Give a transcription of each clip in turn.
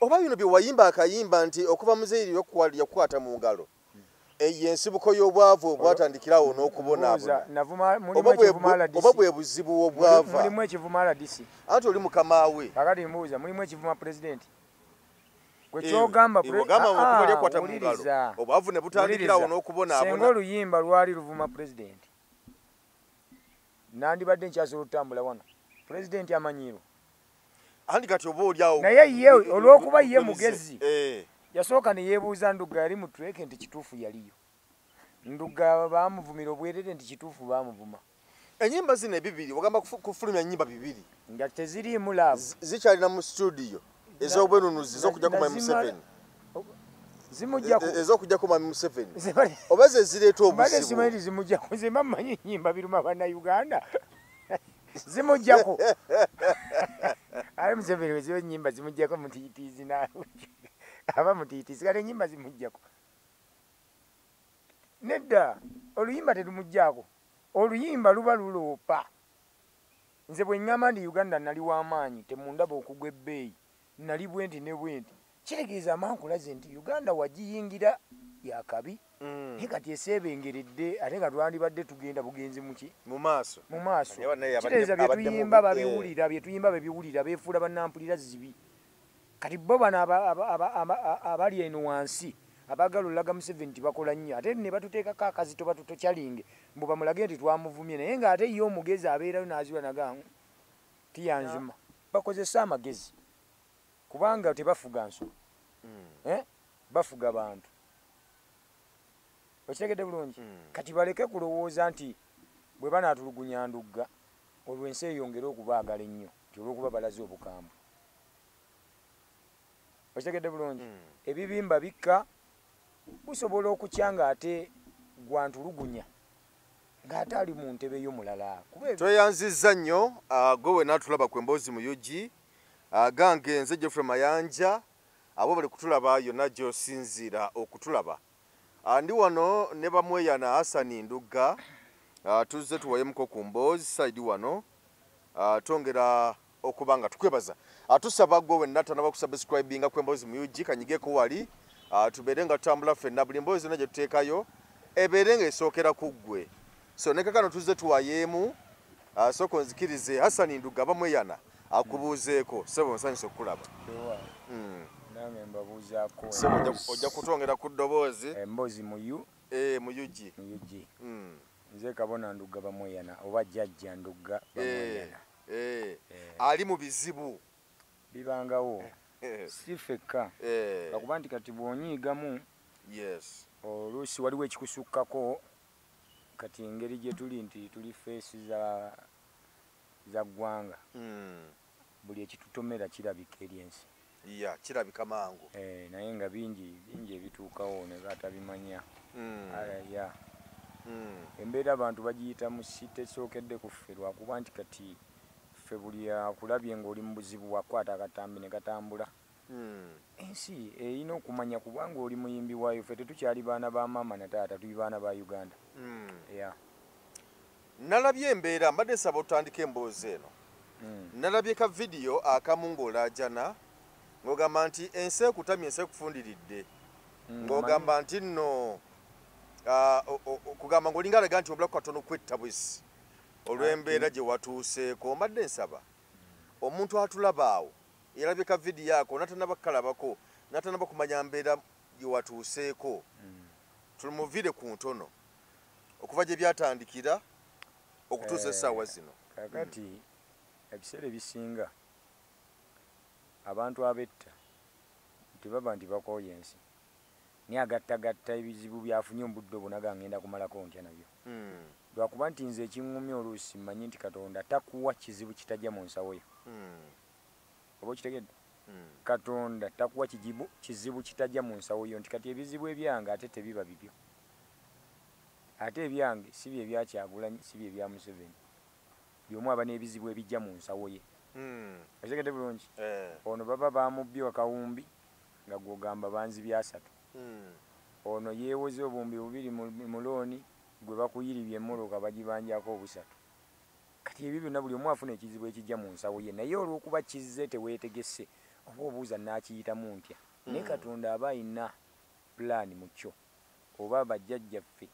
oba bino bye wayimba akayimba nti okuva muzeeri yakukwata mu ngalo yensibuko y'obwavu obwatandikirawo n'okubonaabona oba bwe buzibu obwava mulimu ekivuma RDC anti oli mukama we kakati mbuuza mulimu ekivuma president gwe kyogamba okuba lyakwata mu ngalo obwavu ne butandikirawo n'okubonaabona senga oluyimba lwali luvuma president nandibadde nkyasobola okutambula wano president amanyirwa andi kati oba oliawo naye ye olw'okuba ye mugezi yasooka ne yeebuuza Ndugga yali mu treke nti kituufu yaliyo Ndugga baamuvumira obwerere nti kituufu baamuvuma ennyimba zino ebibiri ogamba kufulumya nnyimba bibiri nga teziriimu laavu zikyalina mu studio ez'obwenunuzi ez'okujjako Mwami Museveni ez'okujjako Mwami Museveni oba ze zireeta obuzibu simanyi zimujjako nzemba mmanyi ennyimba biruma bannayuganda zimujjako aye Museveni weziba ennyimba zimujjako mutiitiizi aba mutiitiizi kale ennyimba zimujjako nedda oluyimba terumujjako oluyimba luba luloopa nze bwe ŋŋamba ndi Uganda nali w'amaanyi temundaba okugwa ebbeeyi nali bwenti ne bwenti kitegeeza amankulaze nti Uganda wagiyingira yakabi naye kati eseebengeredde ate nga twandibadde tugenda bugenzi muki mu maaso kitegeeza byetuyimba babiwulira beefuula bannampulira zibi kati bo bano abali eno wansi abaagala olaga Museveni tibakola nnyo ate ne batuteekako akazito batutokyalinge mbu bamulage nti twamuvumye naye ng'ate ye omugezi abeerayo n'aziwa nagangu tiyanzuma bakozesa amagezi kubanga tebafuga nsolo bafuga bantu okitegedde bulungi kati baleke kulowooza nti bwe banaatulugunya Ndugga olwo ensi eyongere okubaagala ennyo nti olw'okuba balaze obukambwe okitegedde bulungi ebibimba bikka busobola okukyanga ate gwantulugunya ng'ate ali mu ntebe y'omulala tweyanzizza nnyo gwe we naatulaba ku emboozi mu UG gange nze Geoffrey Mayanja abo bali kutulaba yonna gy'osinziira okutulaba ndi wano ne bamweyana Hassan Ndugga tuzze tuwayemuko ku mboozi side wano twongera okuba nga tukwebaza tusaba gwe wenna tanaba kusubscribinga ku emboozi mu UG kanyigeko wali tubeere nga tutambula ffenna buli mboozi zonna gye tuteekayo ebeere nga esookera ku ggwe so ne kakano tuzze tuwayeemu sooka onzikirize Hassan Ndugga bamweyana akubuuzeeko sebo nsanyusa okukulaba nange mbabuuzaako ojja kutwongera ku ddoboozi emboozi mu UG nze Kabona Ndugga bamweyana oba Jjajja Ndugga bamweyana ali mu bizibu bibangawo si ffekka lwakuba nti kati bw'onyiigamu oluusi waliwo ekikusukkako kati engeri gye tuli nti tuli feesi za ggwanga buli ekitutomera kirabika eri ensi kirabika mangu naye nga bingi ebituukawo ne batabimanya embeera abantu bagiyita mu tesookedde ku ffe lwakuba nti kati ffe buli akulabye ng'oli mu buzibu wakwata akatambi ne katambula ensi erina okumanya kubanga oli muyimbi waayo ffe tetukyali baana ba maama na taata tuli baana ba Uganda nalabye embeera mbadde nsaba otandika emboozi eno nalabye ka vidiyo akamu ng'olaajana ng'ogamba nti ensi ekutamye ensi ekufundiridde ng'ogamba nti nno kugamba ng'olinga alaga nti obulaku katono kwetta bwesi olw'embeera gye watuuseeko mbadde nsaba omuntu atulaba awo yalabye ka vidiyo ako natanaba kukalabako natanaba kumanya mbeera gye watuuseeko tumuviire ku ntono okuva gye byatandikira okutuusa essaawa zino kakati ebiseera ebisinga abantu abetta tebaba nti bakooye ensi naye agattagatta ebizibu byafunye omudde obunaga ngenda kumalako ntya nabyo lwakuba nti nze ekiŋŋumya oluusi mmanyi nti Katonda takuwa kizibu kitajja mu nsawo yo oba okitegedde Katonda takuwa kizibu kitajja mu nsawo yo nti kati ebizibu ebyange ate tebiba bibyo ate ebyange si bye bya Kyagulanyi si bye bya Museveni byomu aba n'ebizibu ebijja mu nsawo ye okitegedde bulungi ono baba bamubbye akawumbi nga gwogamba banzi byasatu ono yeewoze obumbi bubiri mu looni gwe bakuyiribye emmoloka bagibanjako obusatu kati ebyo byonna buli omu afuna ekizibu ekijja mu nsawo ye naye olw'okuba kizze teweetegese oba obuuza nakiyitamu ntya naye Katonda aba ayina pulaani mu kyo oba bajjajjaffe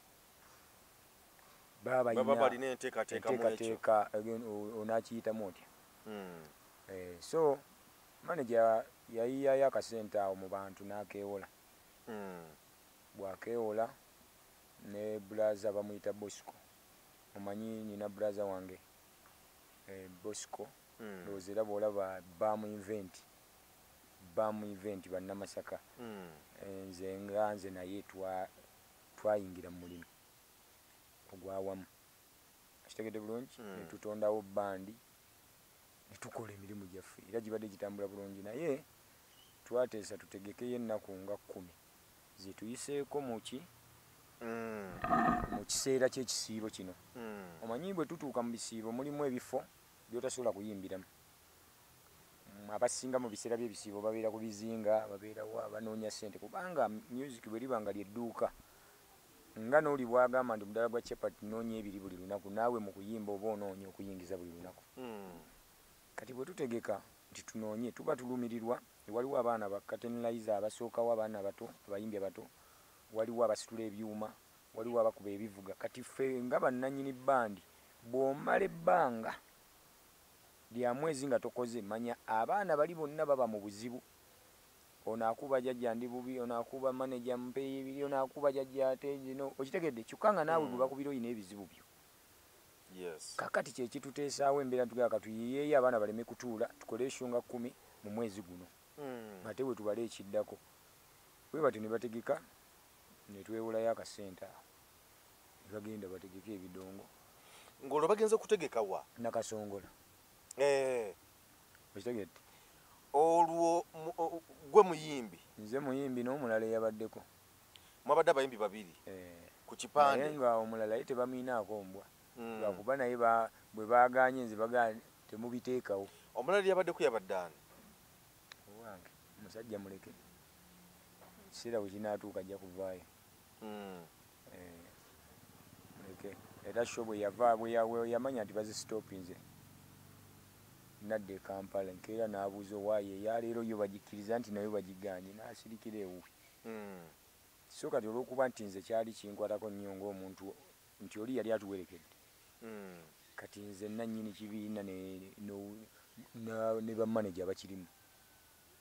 baba balina enteekateeka onakiyitamu otya. So manager yayiyayo akasente awo mu bantu n'akeewola. Bw'akeewola ne brother bamuyita Bosco. Omanyi nina brother wange Bosco ndowooza era bw'olaba baamu event bannamasaka nze naye twayingira mu mulimu ogwawamu kitegedde bulungi ne tutondawo bandi ne tukola emirimu gyaffe era gibadde gitambula bulungi naye twateesa tutegekeyo ennaku nga 10 zetuyiseeko mu kiseera ky'ekisiibo kino. Omanyi bwe tutuuka mu bisiibo mulimu ebifo byotasobola kuyimbiramu. Abasinga mu biseera by'ebisiibo babeera ku bizinga babeerawo abanoonya ssente kubanga music bwe liba nga lyedduuka nga n'oli bwagamba nti muddala gwa chapati noonya 2 buli lunaku naawe mu kuyimba oba onoonya okuyingiza buli lunaku. Kati bwe tutegeka nti tunoonye tuba tulumirirwa. Waliwo abaana bakatenliza abasookawo abaana abato abayimbi abato waliwo abasitula ebyuma waliwo abakuba ebivuga kati ffe nga bannannyini bbandi bw'omala ebbanga lya mwezi nga tokoze manya abaana bali bonna baba mu buzibu. Ono akuba jjajja ndi bubi ono akuba manager mpeeyo ebiri ono akuba jjajja ate zino okitegedde kyokka nga naawe gwe bakubira oyina ebizibu byo. Kakati kye kituteesaawo embeera tugaka tuyiyeeyo abaana baleme kutuula tukole ensonga 10 mu mwezi guno ate we tubale ekiddako bwe batyo ne bategeka ne twewolayo akasente awo ne bagenda bategeka ebidongo ng'olwo bagenze kutegeka wa Nakasongola. Okitegedde olwo gwe muyimbi nze muyimbi n'omulala eyabaddeko mwabadde abayimbi 2 ku kipande naye nga omulala ye tebamuyinaako mbwa lwakuba naye bwe baaganye nze bagane temubiteekawo. omulala yabaddeko yabadde ani? Owange musajja muleke ekiseera bwe kinaatuuka ajja kuvaayo. Muleke era sho bwe yava bwe yamanya nti bazisitopinze nadda e Kampala nkeera n'abuuza owaayo eyaleero yo bagikkiriza nti nayo bagiganye n'asirikira ewuwe. So kati olw'okuba nti nze kyali kinkwatako nnyo ng'omuntu nti oli yali atuwerekedde kati nze nannyini kibiina ne bamanager bakirimu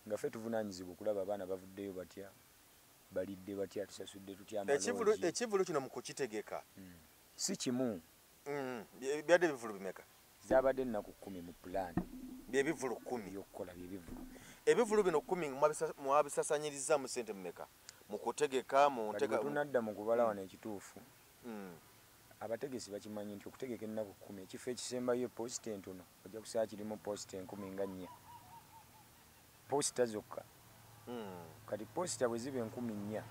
nga ffe tuvunaanyizibwa okulaba abaana bavuddeyo batya balidde batya tusasudde tutya amalungi. Ekivulu kino mu kukitegeka si kimu byadde ebivulu bimeka? Zaabadde ennaku 10 mu pulaani byebivulu 10 by'okukola byebivulu. Ebivulu bino 10 mwabisasanyiriza mu ssente mmeka mu kutegeka mu nteka? Tunadda mu kubala wano ekituufu abategesi bakimanyi nti okutegeka ennaku 10 ekifo ekisembayo posita entono ojja kusaba kirimu posita 10 nga 4 posita zokka. Kati posita bwe ziba 10,400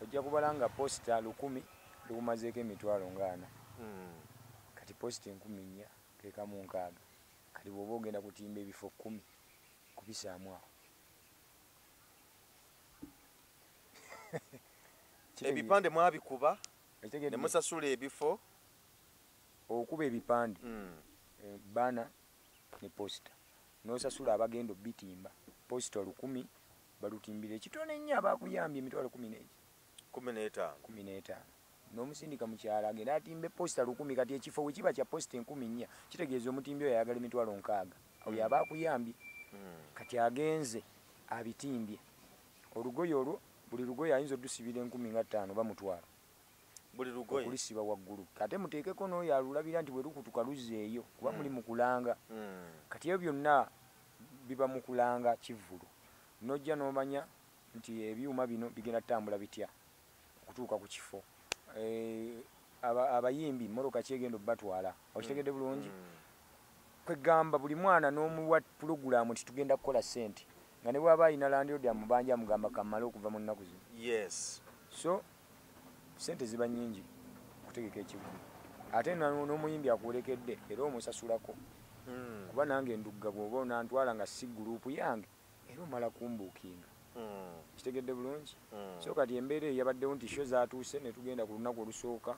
ojja kubala nga posita 1000 likumazeeko emitwalo nga 4. Kati posita 10,400 kekamu 6. Kati bw'oba ogenda kutimba ebifo 10 kubisaamu awo. Ebipande mwabikuba ne musasula ebifo okuba ebipande bana ne posita n'osasula abagenda bitimba posita 1000 balutimbira ekitone nnyo abakuyambye emitwalo 15 n'omusindika mukyala agenda atimba posita 1000 kati ekifo we kiba kya posita 10,400 kitegeeza omutimbi oyo ayagala emitwalo 6 oyo aba akuyambye. Kati agenze abitimbye olugoye olwo buli lugoye ayinza oddusibira 10,500 bamutwala buli lugoye okulisiba waggulu kate muteekeko n'oyo alulabira nti bwe lukutuka luzzeeyo kuba muli mu kulanga. Kati ebyo byonna biba mu kulanga kivvulu n'ojja n'omanya nti ebyuma bino bigenda tutambula bitya okutuuka ku kifo. Abayimbi mmotoka kyegenda obbatwala okitegedde bulungi kwegamba buli mwana n'omuwa pulogulaamu nti tugenda kukola ssente nga ne bw'aba alina landlord amubanja amugamba kammale okuva mu nnaku zino. So ssente ziba nnyingi kutegeka ekibuga ate n'omuyimbi akuwerekedde era omusasulako kuba nange ndugga bw'oba onantwala nga si guruupu yange era omala kumbuukinga. Kitegedde bulungi. So kati embeera eyo yabaddewo nti sho zaatuuse ne tugenda ku lunaku olusooka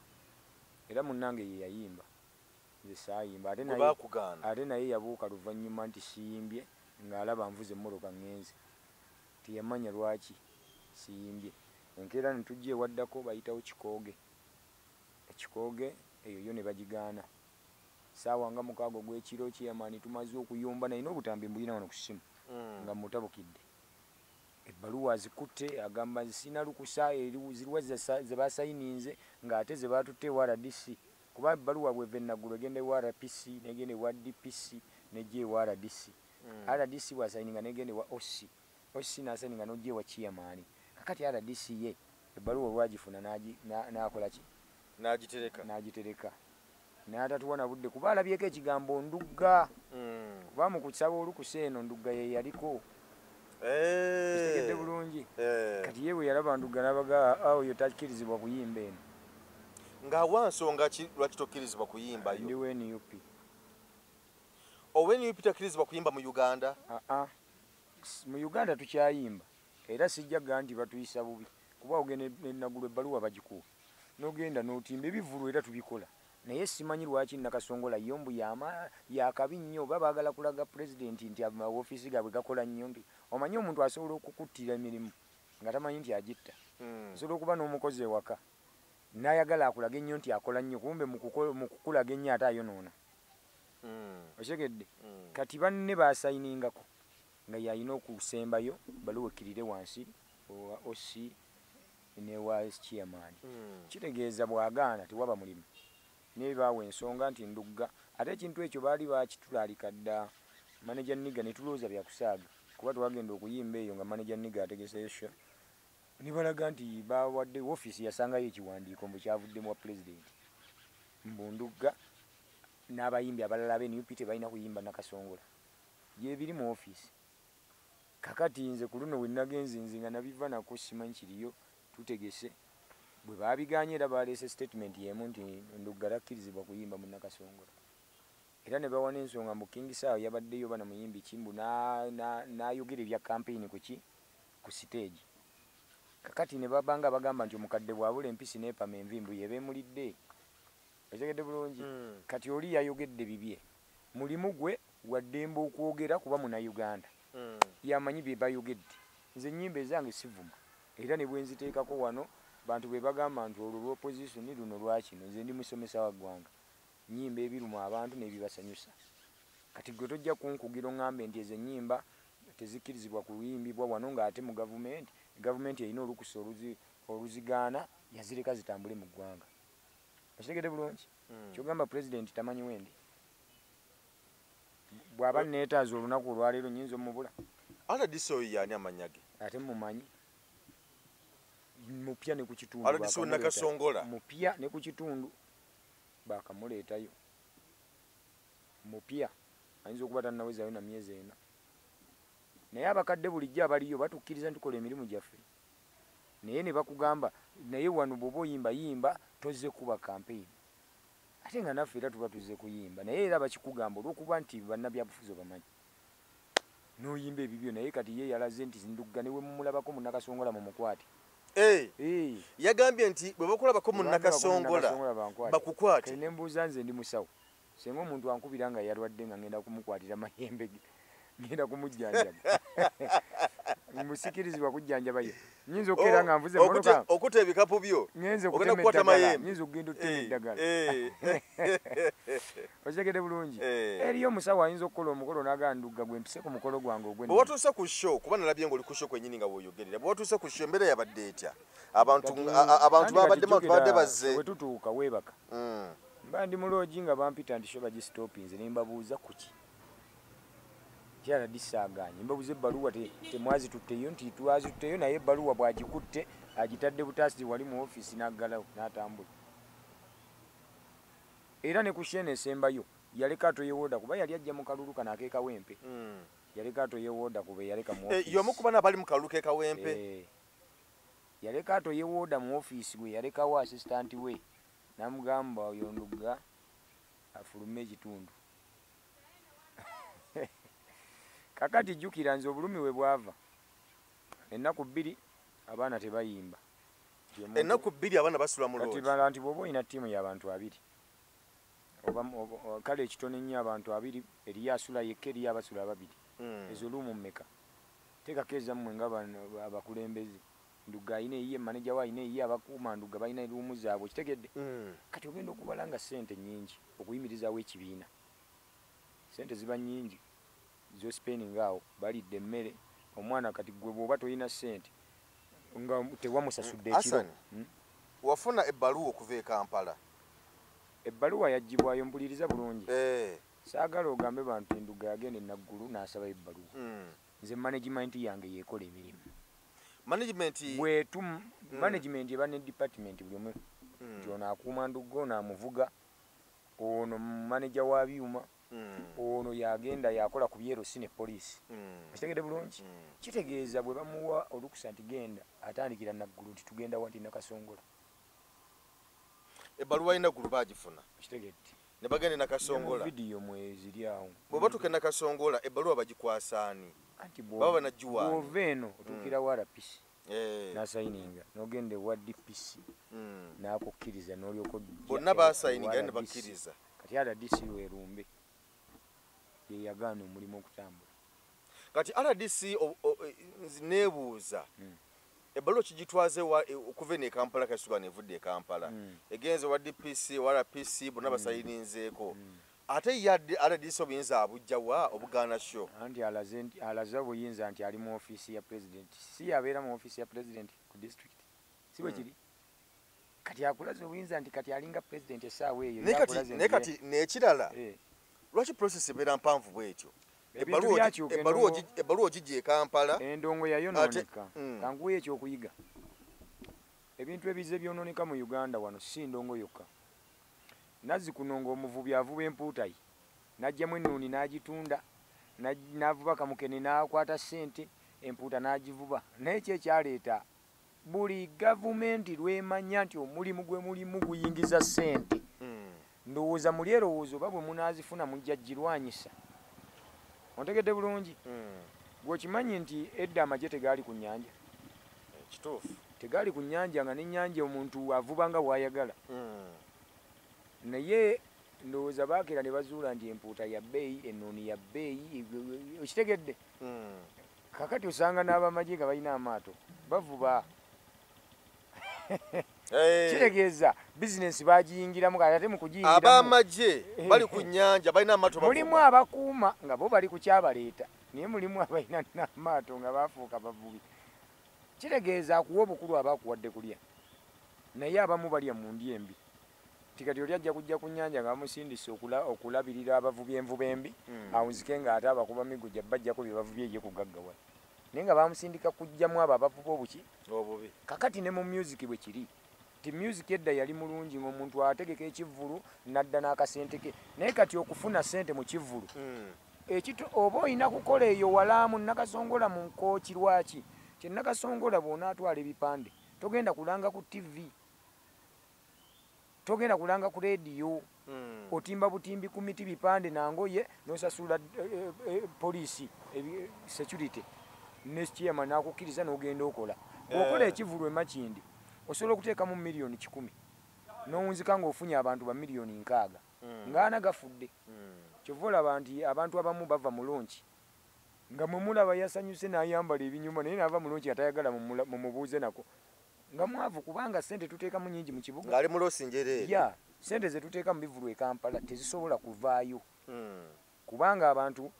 era munnange ye yayimba nze saayimba ate naye yabuuka luvannyuma nti siyimbye ng'alaba nvuze emmotoka ŋŋenze teyamanya lwaki siyimbye. Enkeera ne tujja ewaddako bayitawo Kikooge. Ekikooge eyo yo ne bagigaana. Saawa nga 6 gw'ekiro chairman tumaze okuyomba naye n'obutambi mbulina wano ku ssimu nga mutabukidde. Ebbaluwa zikutte agamba sina lukusa ziriwa ze basayininze ng'ate ze baatutte ewa RDC. Kuba ebbaluwa bw'eva Naguru egenda ewa RPC n'egenda ewa DPC n'ejja ewa RDC. RDC bw'asayininga n'egenda ewa OC. OC n'asayininga n'ojja ewa chairman. Kakati RDC ye ebbaluwa olwagifuna n'akola ki? N'agitereka. N'atatuwa na budde kuba alabyeko ekigambo Ndugga. Kuba mu kusaba olukusa eno Ndugga ye yaliko. Kitegedde bulungi. Kati ye bwe yalaba Ndugga n'abaga oyo takkirizibwa kuyimba eno. Ng'awa nsonga ki lwaki tokkirizibwa kuyimba yo? Ndiwe NUP. Owe NUP takkirizibwa kuyimba mu Uganda? Mu Uganda tukyayimba. Era sijjaga nti batuyisa bubi. Kuba ogenda Naguru ebbaluwa bagikuwa. N'ogenda n'otimba ebivulu era tubikola. Naye simanyi lwaki Nakasongola yombu yakabi nnyo oba baagala kulaga pulezidenti nti amaofiisi gaabwe gakola nnyo nti omanyi omuntu asobola okukuttira emirimu nga tamanyi nti agitta. Asobola okuba n'omukozi ewaka n'ayagala akulaga ennyo nti akola nnyo kumbe mu kukulaga ennyo ate ayonoona. Okitegedde? Kati banne baasayiningako nga yalina okusembayo baluwa ekkirire wansi owa OC newa chairman. Kitegeeza bw'agaana tewaba mulimu. Naye baawa ensonga nti Ndugga. Ate ekintu ekyo baali bakitulaalika dda manager Niga ne tulowooza bya kusaaga. Kuba twagenda okuyimba eyo nga manager Niga ategeseyo sho. Ne balaga nti bawadde ofiisi yasangayo ekiwandiiko mbu kyavuddemu wa pulezidenti. Mbu Ndugga n'abayimbi abalala be NUP tebalina kuyimba Nakasongola. Gye biri mu ofiisi. Kakati nze ku luno we nagenze nze nga nabiva nako simanyi kiriyo tutegese. Bwe baabiganye era baleese statement y'emu nti Ndugga takkirizibwa kuyimba mu Nakasongola. Era ne bawa n'ensonga mbu King Sawa yabaddeyo bana muyimbi Kimbu n'ayogera ebya campaign ku stage. Kakati ne babanga bagamba nti omukadde bw'abula empisi n'epama envimbu yebeemulidde. Okitegedde bulungi. Kati oli yayogedde bibye. Mulimu gwe waddemba okwogera kuba Munnayuganda. Yamanyi bye bayogedde. Nze ennyimba ezange sivuma. Era ne bwe nziteekako wano bantu bwe bagamba nti olwo lw'opposition luno lwakino nze ndi musomesa wa ggwanga. Nnyimba ebiruma abantu n'ebibasanyusa. Kati gwe tojja kunkugira oŋŋambe nti ezo ennyimba tezikkirizibwa kuyimbibwa wano ng'ate mu gavumenti erina olukusa oluzigaana yazireka zitambule mu ggwanga. Okitegedde bulungi? Kyogamba pulezidenti tamanyi wendi. Bw'aba neetaaza olunaku olwaleero nnyinza omubula. RDC oyo y'ani amannya ge? Ate mumanyi. Mupya ne ku kitundu. RDC Nakasongola. Mupya ne ku kitundu baakamuleetayo. Mupya ayinza okuba tannawezaayo na myezi 4. Naye abakadde bulijjo abaliyo batukkiriza nti tukola emirimu gyaffe. Naye ne bakugamba naye wano bw'oba oyimba tozze kuba campaign. Ate nga naffe era tuba tuzze kuyimba. Naye era bakikugamba olw'okuba nti bannabyabufuzi obamanyi. N'oyimba ebibyo naye kati ye yalaze nti Ndugga ne we mumulabako mu Nakasongola mu mukwate. Yagambye nti bwe bakulabako mu Nakasongola bakukwate. Kale ne mbuuza nze ndi musawo. Singa omuntu ankubira nga yalwadde nga ngenda kumukwatira mayembe ge. Ngenda kumujjanjaba. Musikirizibwa kujjanjaba ye. Nyinza okera nga nvuze motoka. Okuta ebikapu byo. Ogenda kukwata mayembe. Nyinza okugenda otema eddagala. Okitegedde bulungi. Eriyo omusawo ayinza okukola omukolo n'agamba Ndugga gwe mpise ku mukolo gwange ogw'ennono. Bwe watuuse ku show kuba nalabye ng'oli ku show kwennyini nga bw'oyogerera. Bwe watuuse ku show embeera yabadde etya? Abantu babadde bazze. Bwe tutuuka weebaka. Mba ndi mu loogi nga bampita nti show bagisitopinze ne mbabuuza kuki. Kyala disaganye mbabuze ebbaluwa temwazitutteyo nti twazitutteyo naye ebbaluwa bw'agikutte agitadde butaasi wali mu ofiisi n'aggalawo n'atambula. Era ne ku shene esembayo yaleka atoyewoda kuba yali ajja mu kalulu kano ak'ekawempe. Yaleka atoyewoda kuba yaleka mu ofiisi. Y'omu ku bana abali mu kalulu k'ekawempe. Yaleka atoyewoda mu ofiisi gwe yalekawo assistant we n'amugamba oyo Ndugga afulume ekitundu. Kakati jjukira nze obulumi we bwava. Ennaku 2 abaana tebayimba. Ennaku 2 abaana basula mu loogi. Kati nti bw'oba olina ttiimu y'abantu 2 kale ekitono ennyo abantu 2 eriyo asula yekka eriyo abasula 2. Ezo luumu mmeka? tekako ezammwe nga abakulembeze Nduga ayina eyiye manager wa ayina eyiye abakuuma Nduga balina ruumu zaabwe kitegedde kati ogenda okubala nga ssente nnyingi okuyimirizaawo ekibiina ssente ziba nnyingi zo spending awo balidde emmere omwana kati gwe bw'oba toyina ssente nga tewamusasudde ekiro wafuna ebbaluwa okuva e Kampala ebbaluwa yagibwayo mpuliriza bulungi saagala ogambe bantu Nduga yagenda enaggulu n'asaba ebbaluwa nze management yange yeekola emirimu management eba ne department buli omu nti ono akuuma Nduga ono amuvuga ono manager wa byuma ono yagenda yakola ku byerosi ne poliisi kitegedde bulungi kitegeeza bwe bamuwa olukusa nti genda atandikira naggulu nti tugenda wanti Nakasongola ebbaluwa y'enaggulu baagifuna kitegedde ne bagenda Nakasongola vidiyo mweziri awo bwe batuuka Nakasongola ebbaluwa bagikwasaani baba banagiwaani bw'ova eno otuukira wa RPC nasayininga n'ogenda ewa DPC n'akukkiriza n'olyoka bonna baasayininga ne bakkiriza kati RDC lwerumbe ye yagaana omulimu okutambula kati RDC neebuuza ebbaluwa kigitwaze okuva eno e Kampala kasuba nevudde e Kampala egenze wa DPC wa RPC bonna basayininzeeko ate yadde RDC obuyinza abujjawa obugaana sho anti alaze obuyinza nti ali mu ofiisi ya president si yabeera mu ofiisi ya president ku district si bwe kiri kati akulaze obuyinza nti kati alinga president essaawa eyo naye kati n'ekirala lwaki process ebeera mpanvu bwetyo ebbaluwa ogijja e Kampala endongo yayonooneka kanguwa ekyokuyiga ebintu ebize byonooneka mu Uganda wano si ndongo yokka Nazzikuno ng'omuvubi avuba empuutayi n'aggyamu ennuuni n'agitunda n'avuba kamukene n'akwata ssente empuuta n'agivuba naye kyo ekyaleeta buli gavumenti lwemanya nti omulimu gwe mulimu guyingiza ssente ndowooza muli erowoozo oba bwe munaazifuna mujja girwanyisa ontegedde bulungi gwekimanyi nti edda amagye tegaali ku nnyanja kituufu tegaali ku nnyanja nga n'ennyanja omuntu avuba nga bw'ayagala naye ndowooza baakera ne bazuula nti empuuta ya bbeeyi ennuuni ya bbeeyi okitegedde kakati osanga n'abamagye nga balina amaato bavuba kitegeeza bizinensi bagiyingiramu kati ate mu kugiyingiramu abamagye bali ku nnyanja balina amaato mulimu abakuuma nga bo bali ku kyabaleeta naye mulimu abalina n'amaato nga bafuuka bavubi kitegeeza akuwa obukulu abaakuwadde kulya naye abamu balya mu ndya embi tikati oli ajja kujja ku nnyanja nga bamusindise okulabirira abavubi envuba embi awunzike ng'ate abakuba migujja bajjako bye bavubye ye kugaggawala naye nga bamusindika kujjamu abo abavuba obuki obubi kakati ne mu music bwe kiri ti music edda yali mulungi ng'omuntu ategeka ekivvulu n'adda n'akasente ke naye kati okufuna ssente mu kivvulu oba olina kukola eyo walaamu Nakasongola mu nkooki lwaki kye Nakasongola bw'onaatwala ebipande togenda kulanga ku TV togenda kulanga ku leediyo otimba butimbi ku miti bipande nangoye n'osasula poliisi security ne chairman n'akukkiriza n'ogenda okola bw'okola ekivulu emakindi osobola okuteekamu miliyoni 100 n'owunzika ng'ofunye abantu ba miliyoni 6 ng'ana gafudde kyova olaba nti abantu abamu bava mu lonki nga mwe mulaba yasanyuse n'ayambala ebinyuma naye n'ava mu lonki atayagala mumubuuze nako nga mwavu kubanga ssente tuteekamu nyingi mu kibuga ng'ali mu losinjere ya ssente ze tuteeka mu bivulu e Kampala tezisobola kuvaayo kubanga abantu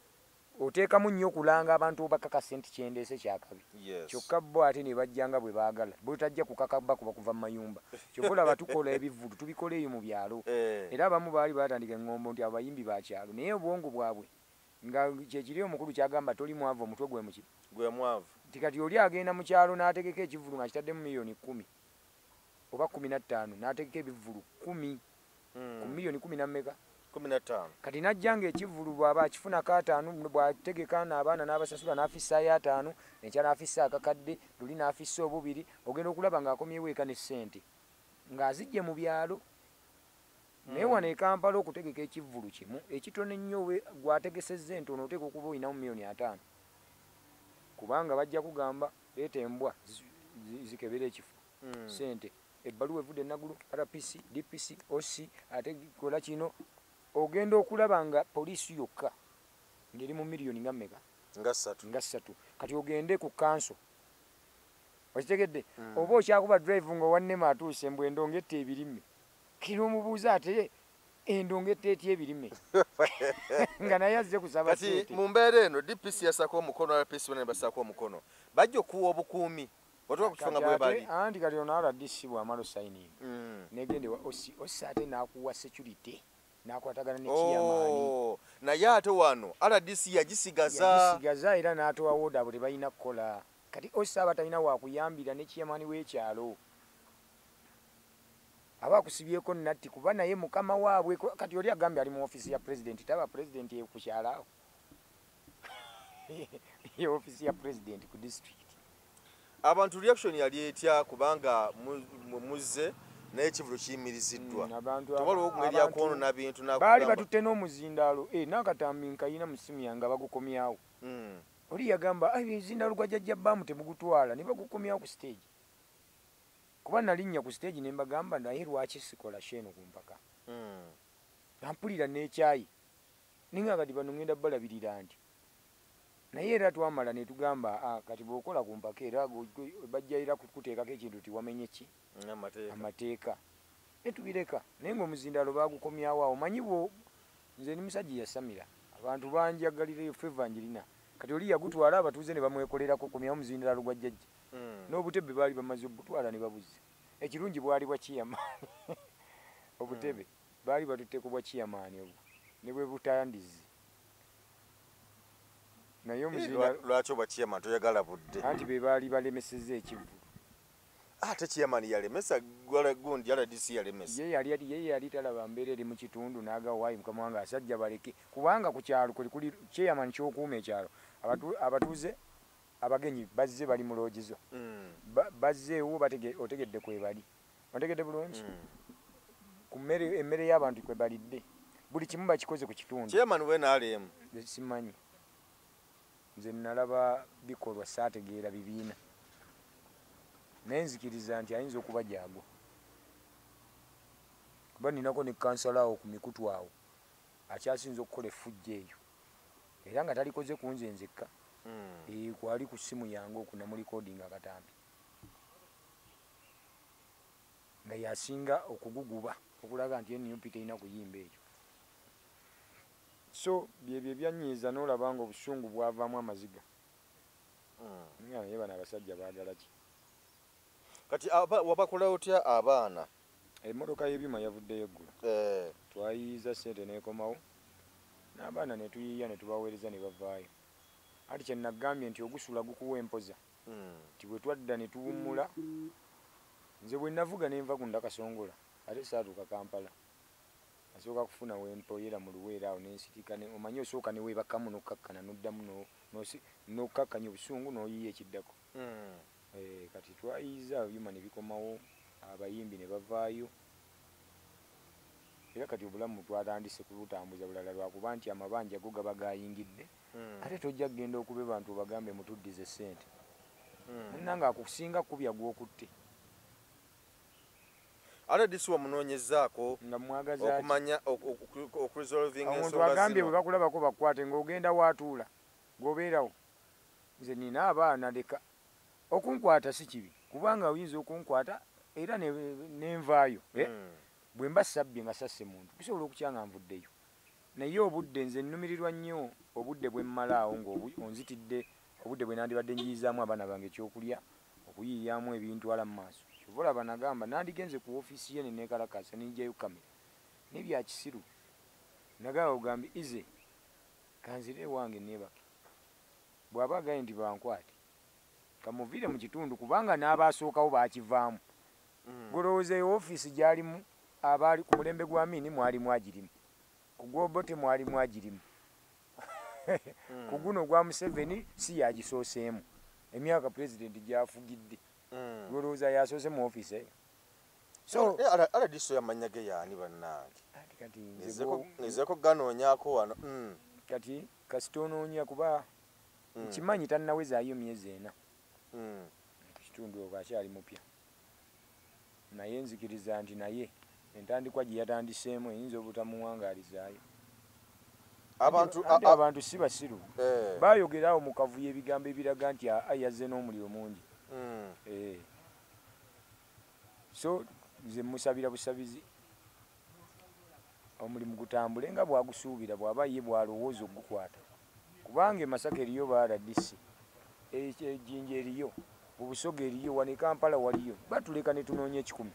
oteekamu nnyo okulanga abantu obakaka ssente kyendeese kyakabi kyokka bo ate ne bajjanga bwe baagala bo tajja kukakaba kuba kuva mu mayumba kyokka olaba tukola ebivulu tubikola eyo mu byalo era abamu baali baatandika eŋŋombo nti abayimbi ba kyalo naye obwongo bwabwe nga kyekiri omukulu kyagamba toli mwavu omutwe gwe mwavu tikati oli agenda mu kyalo n'ategeka ekivulu nga kitaddemu miliyoni 10 oba 15 n'ategeka ebivulu 10 ku miliyoni 10 nammeka 15 kati najjanga ekivulu bw'aba akifunako 5 bw'ategeka n'abaana n'abasasula n'afissaayo 5 enkya n'afissa akakadde luli n'afissa obubiri ogenda okulaba ng'akomyewo eka ne ssente ng'azijje mu byalo naye wano e Kampala okutegeka ekivulu kimu ekitono ennyo gwategesezza entono oteeka okuba olinamu miliyoni 5 kubanga bajja kugamba leeta embwa zikebera ekifo ssente ebbaluwa evudde enaggulu RPC DPC OC ate kola kino ogenda okulaba nga poliisi yokka ngeri mu miliyoni nga mmeka nga 3 kati ogende ku kanso okitegedde oba okyakuba drive nga owannema atuuse mbwe endongetta ebirime kiri omubuuza ate endongetta etya ebirime nga naye azze kusaba kati mu mbeera eno DPC yasako omukono RPC bane basako omukono bajja okuwa obukuumi otuka kukifanga bwe bali anti kati ono RDC bw'amala signing negende osi ate n'akuwa security n'akwatagana ne chairman naye ate wano RDC yagisigaza era n'atowa woda abo tebalina kukola kati osi aba talina wakuyambira ne chairman w'ekyalo aba akusibyeko natti kuba naye mukama waabwe kati oli agambye ali mu ofisi ya president taba president ku kyalo awo ye ofisi ya president ku district abantu reaction yali etya kubanga muzze naye ekivulo kiyimiriziddwa tewaliwo okumerya kwonona bintu baali batutte n'omuzindaalo n'akatambi nkayina mu simu yange bagukomyawo oli yagamba ebizindaalo gwa jjajja baamu temugutwala ne bagukomyawo ku stage kuba nalinnya ku stage ne mbagamba naye lwaki sikola sheeno ku mpaka nampulira n'ekyayi ninga kati bano ngenda balabirira nti naye era twamala ne tugamba kati bw'okola ku mpaka era bajjaira kuteekako ekintu tiwamenye ki amateeka ne tubireka naye ng'omuzindaalo baagukomyawo awo manyi nze ni musajja yasamira abantu banjagalira feva njirina kati oli yagutwala abatuuze ne bamwekolerako komyawo omuzindaalo gwa jjajja n'obutebe baali bamaze obutwala ne babuze ekirungi bwali bwa kiyamaani obutebe baali batutteko bwa kiyamaani obwo ne bwe butandizi naye lwaki obwa kiyamaani toyagala budde anti be baali balemesezza ekivulu ate kiyamaani yalemesa gundi RDC yalemesa ye yali talaba mbeera eri mu kitundu n'agawa waayi mukama wange asajja baleke kubanga ku kyalo kuli kiyamaani ky'okuuma ekyalo abatuuze abagenyi bazze bali mu loogizo bazzeewo otegedde kwe bali otegedde bulungi ku emmere y'abantu kwe balidde buli kimu bakikoze ku kitundu chairman we n'alemu simanyi nze nalaba bikolwa saategeera bibiina naye nzikiriza nti ayinza okuba jaago kuba ninako ne kansala awo ku mikutu awo akyasinza okukola effujja eyo era nga talikoze ku nze nzekka kwali ku simu yange okunamulikodinga akatambi nga yasinga okuguguba okulaga nti NUP terina kuyimba ekyo so byebyo ebyanyiiza n'olaba nga obusungu bwavaamu amaziga naye bano abasajja baagala ki kati wabakola otya abaana emmotoka y'ebyuma yavuddeyo eggulu twayiyiza ssente n'ekomawo n'abaana ne tuyiiya ne tubaweereza ne bavaayo ati kye nagambye nti ogusula gukuwa empoza nti bwe twadda ne tuwummula nze bwe navuga ne nva ku Ndakasongola ate saatuuka Kampala nasooka kufuna wempoyera mu Luweero awo nensitika omanyi osooka ne weebakamu n'okkakkana n'oddamu n'okkakkanya obusungu n'oyiiya ekiddako kati twayiyiza ebyuma ne bikomawo abayimbi ne bavaayo era kati obulamu twatandise kubutambuza bulala lwakuba nti amabanja go gaba gayingidde ate tojja kugenda okube bantu obagambe mutuddize ssente munnanga akusinga kubya gwokutte RDC wamunoonyezaako nga mwagaza okumanya okuresolving omuntu agambye bwe bakulabako bakwate ng'ogenda waatuula ng'obeerawo nze nina abaana leka okunkwata si kibi kubanga oyinza okunkwata era nenvaayo bwe mba sabbye nga sasse muntu kisobola okukyanga nvuddeyo naye obudde nze nnumirirwa nnyo obudde bwe mmalaawo ng'onzitidde obudde bwe nandibadde njiyizaamu abaana bange ekyokulya okuyiyamu ebintu ala mu maaso kyova olaba nagamba nandigenze ku ofiisi ye neneekalakasa ninjayo kamera nebya kisiru nagamba ogambe ize kanzire wange neebake bw'aba agaye nti bankwate kamuviire mu kitundu kubanga n'abaasookawo baakivaamu golowooza eyo ofiisi gy'alimu abaali ku mulembe gwa Amini mwalimu agirimu ku Gwobote mwalimu agirimu ku guno gwa Museveni si yagisooseemu emyaka pulezidenti gy'afugidde golowooza yasoose mu ofiisi eyo so RDC yamanya ge yaani bannange kati nzeko ganoonyako wano kati kasitonoonya kuba nkimanyi tannawezaayo myezi ena kitundu okwo akyali mupya naye nzikiriza nti naye entandikwa gye yatandiseemu eyinza obutamuwangaalizaayo abantu si basiru bayogerawo mu kavuyo ebigambo ebiraga nti yazze n'omuliro mungi. So nze musabira busabizi omulimu gutambule nga bwagusuubira bw'aba ye bw'alowooza ogukwata, kubanga Masaka eriyo baradisi, ejjinja eriyo, Bubusoga eriyo, wano Kampala waliyo, batuleka ne tunoonya 10.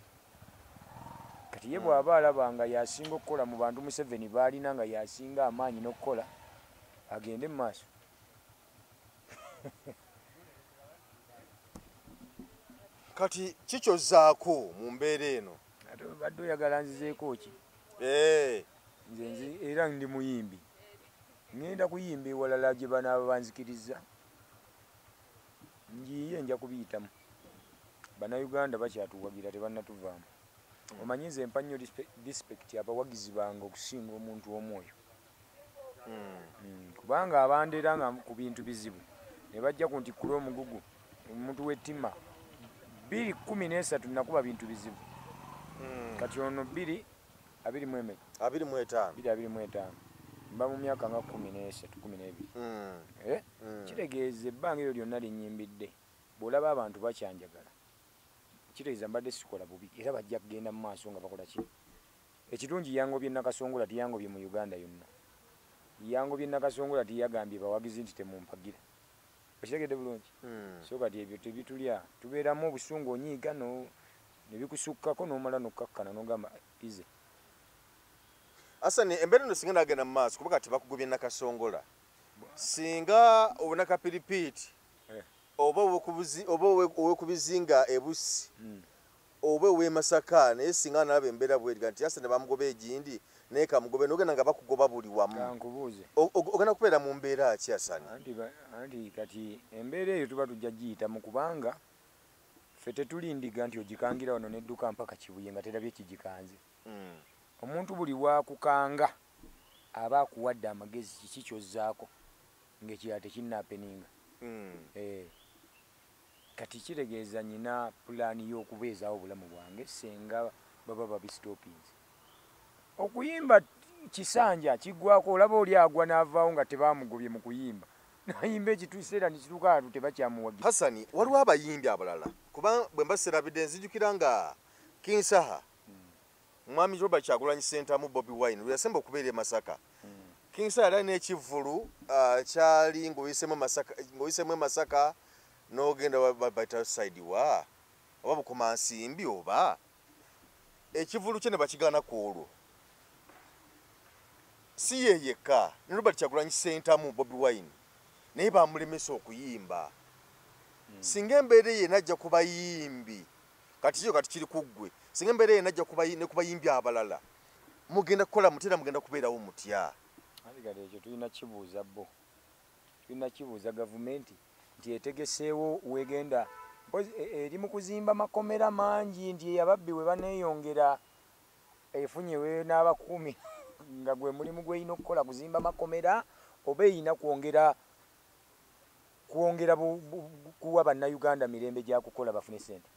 Kati ye bw'aba alaba nga yasinga okukola mu bantu Museveni baalina nga yasinga amaanyi n'okukola, agende mu maaso. Kati kikyozzaako mu mbeera eno? Ate badde oyagala nzizeeko ki? Nze era ndi muyimbi, ngenda kuyimba ewalala gye banaaba banzikiriza, njiye nja kubiyitamu. Bannayuganda bakyatuwagira tebannatuvaamu. Omanyi nze mpa nnyo disipekiti abawagizi bange okusinga omuntu omwoyo. Kubanga abandera nga ku bintu bizibu ne bajja ku ntikkula omugugu omuntu w'ettima 2013 nakuba bintu bizibu. Kati ono 2025 mba mu myaka nga 13-12. Kitegeeza ebbanga eryo lyonna linyimbidde, bw'olaba abantu bakyanjagala kitegeeza mbadde sikola bubi era bajja kugenda mu maaso nga bakola ki. Ekirungi yangobye Nakasongola tiyangobye mu Uganda yonna, yangobye Nakasongola tiyagambye bawagizi nti temumpagira. Okitegedde bulungi? So kati ebyo tebitulya, tubeeramu obusungu onyiiga ne bikusukkako n'omala n'okkakkana n'ogamba ize. Asani embeera eno singa nagenda mu maaso kuba kati bakugobye Nakasongola, singa obunakapiripiiti oba owekubizinga ebusi oba ow'e Masaka naye singa nalaba embeera bweriga nti Asani bamugoba egindi naye kamugobe n'ogenda nga bakugoba buli wamu, kankubuuze ogenda kubeera mu mbeera ki Asani? Anti kati embeera eyo tuba tujja giyitamu kubanga ffe tetulindiga nti ogikangira wano n'edduka mpaka Kibuye nga terabye kigikanze. Omuntu buli wakukanga aba akuwadde amagezi kiki kyozzaako ng'ekirala tekinnaapeninga. Kati kitegeeza nyina pulaani y'okubeezaawo obulamu bwange senga baba babisitopinze. Okuyimba kisanja kiggwako, olaba oli agwa n'avaawo nga tebaamugobye mu kuyimba, nayimba ekituuseera nekituuka tebakyamuwagira. Hasani, waliwo abayimbi abalala kuba bwe mbaserabidde nzijukira nga King Saha, Mwami Robert Kyagulanyi Ssentamu Bobi Wine lwe yasemba okubeera e Masaka. King Saha yali n'ekivvulu kyali ng'oyisemu e Masaka n'ogenda bayita side wa oba Bukomansimbi oba ekivvulu kye ne bakigaanako olwo. Si ye yekka, ne Robert Kyagulanyi Ssentamu Bobi Wine naye bamulemesa okuyimba. Singa embeera ye najja ku bayimbi, kati kyo kati kiri ku ggwe, singa embeera ye najja ne ku bayimbi abalala, mugenda kukola mutera mugenda kubeerawo mutya? Kale ekyo tulina kibuuza bo, tulina kibuuza gavumenti nti etegeseewo wegenda eri mu kuzimba makomera mangi nti ababbi we baneeyongera efunye we n'abakuumi nga gwe mulimu gw'erina okukola kuzimba makomera oba erina kwongera kuwa bannayuganda mirembe gya kukola bafune ssente.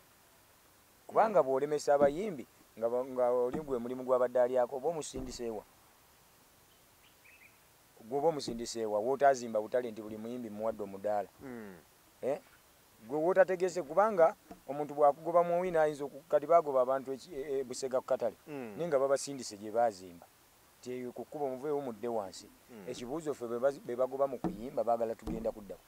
Kubanga bw'olemesa abayimbi nga oli gwe mulimu gw'abadde alyako oba omusindiseewa. Gwoba omusindiseewa wootazimba butale nti buli muyimbi muwadde omudaala. Gwe wootategese kubanga omuntu bw'akugoba mu wina ayinza kati bagoba abantu Busega ku katale naye nga babasindise gye baazimba nti ku kkuba omuveewo mudde wansi. Ekibuuzo ffe be bagoba mu kuyimba baagala tugenda kuddako.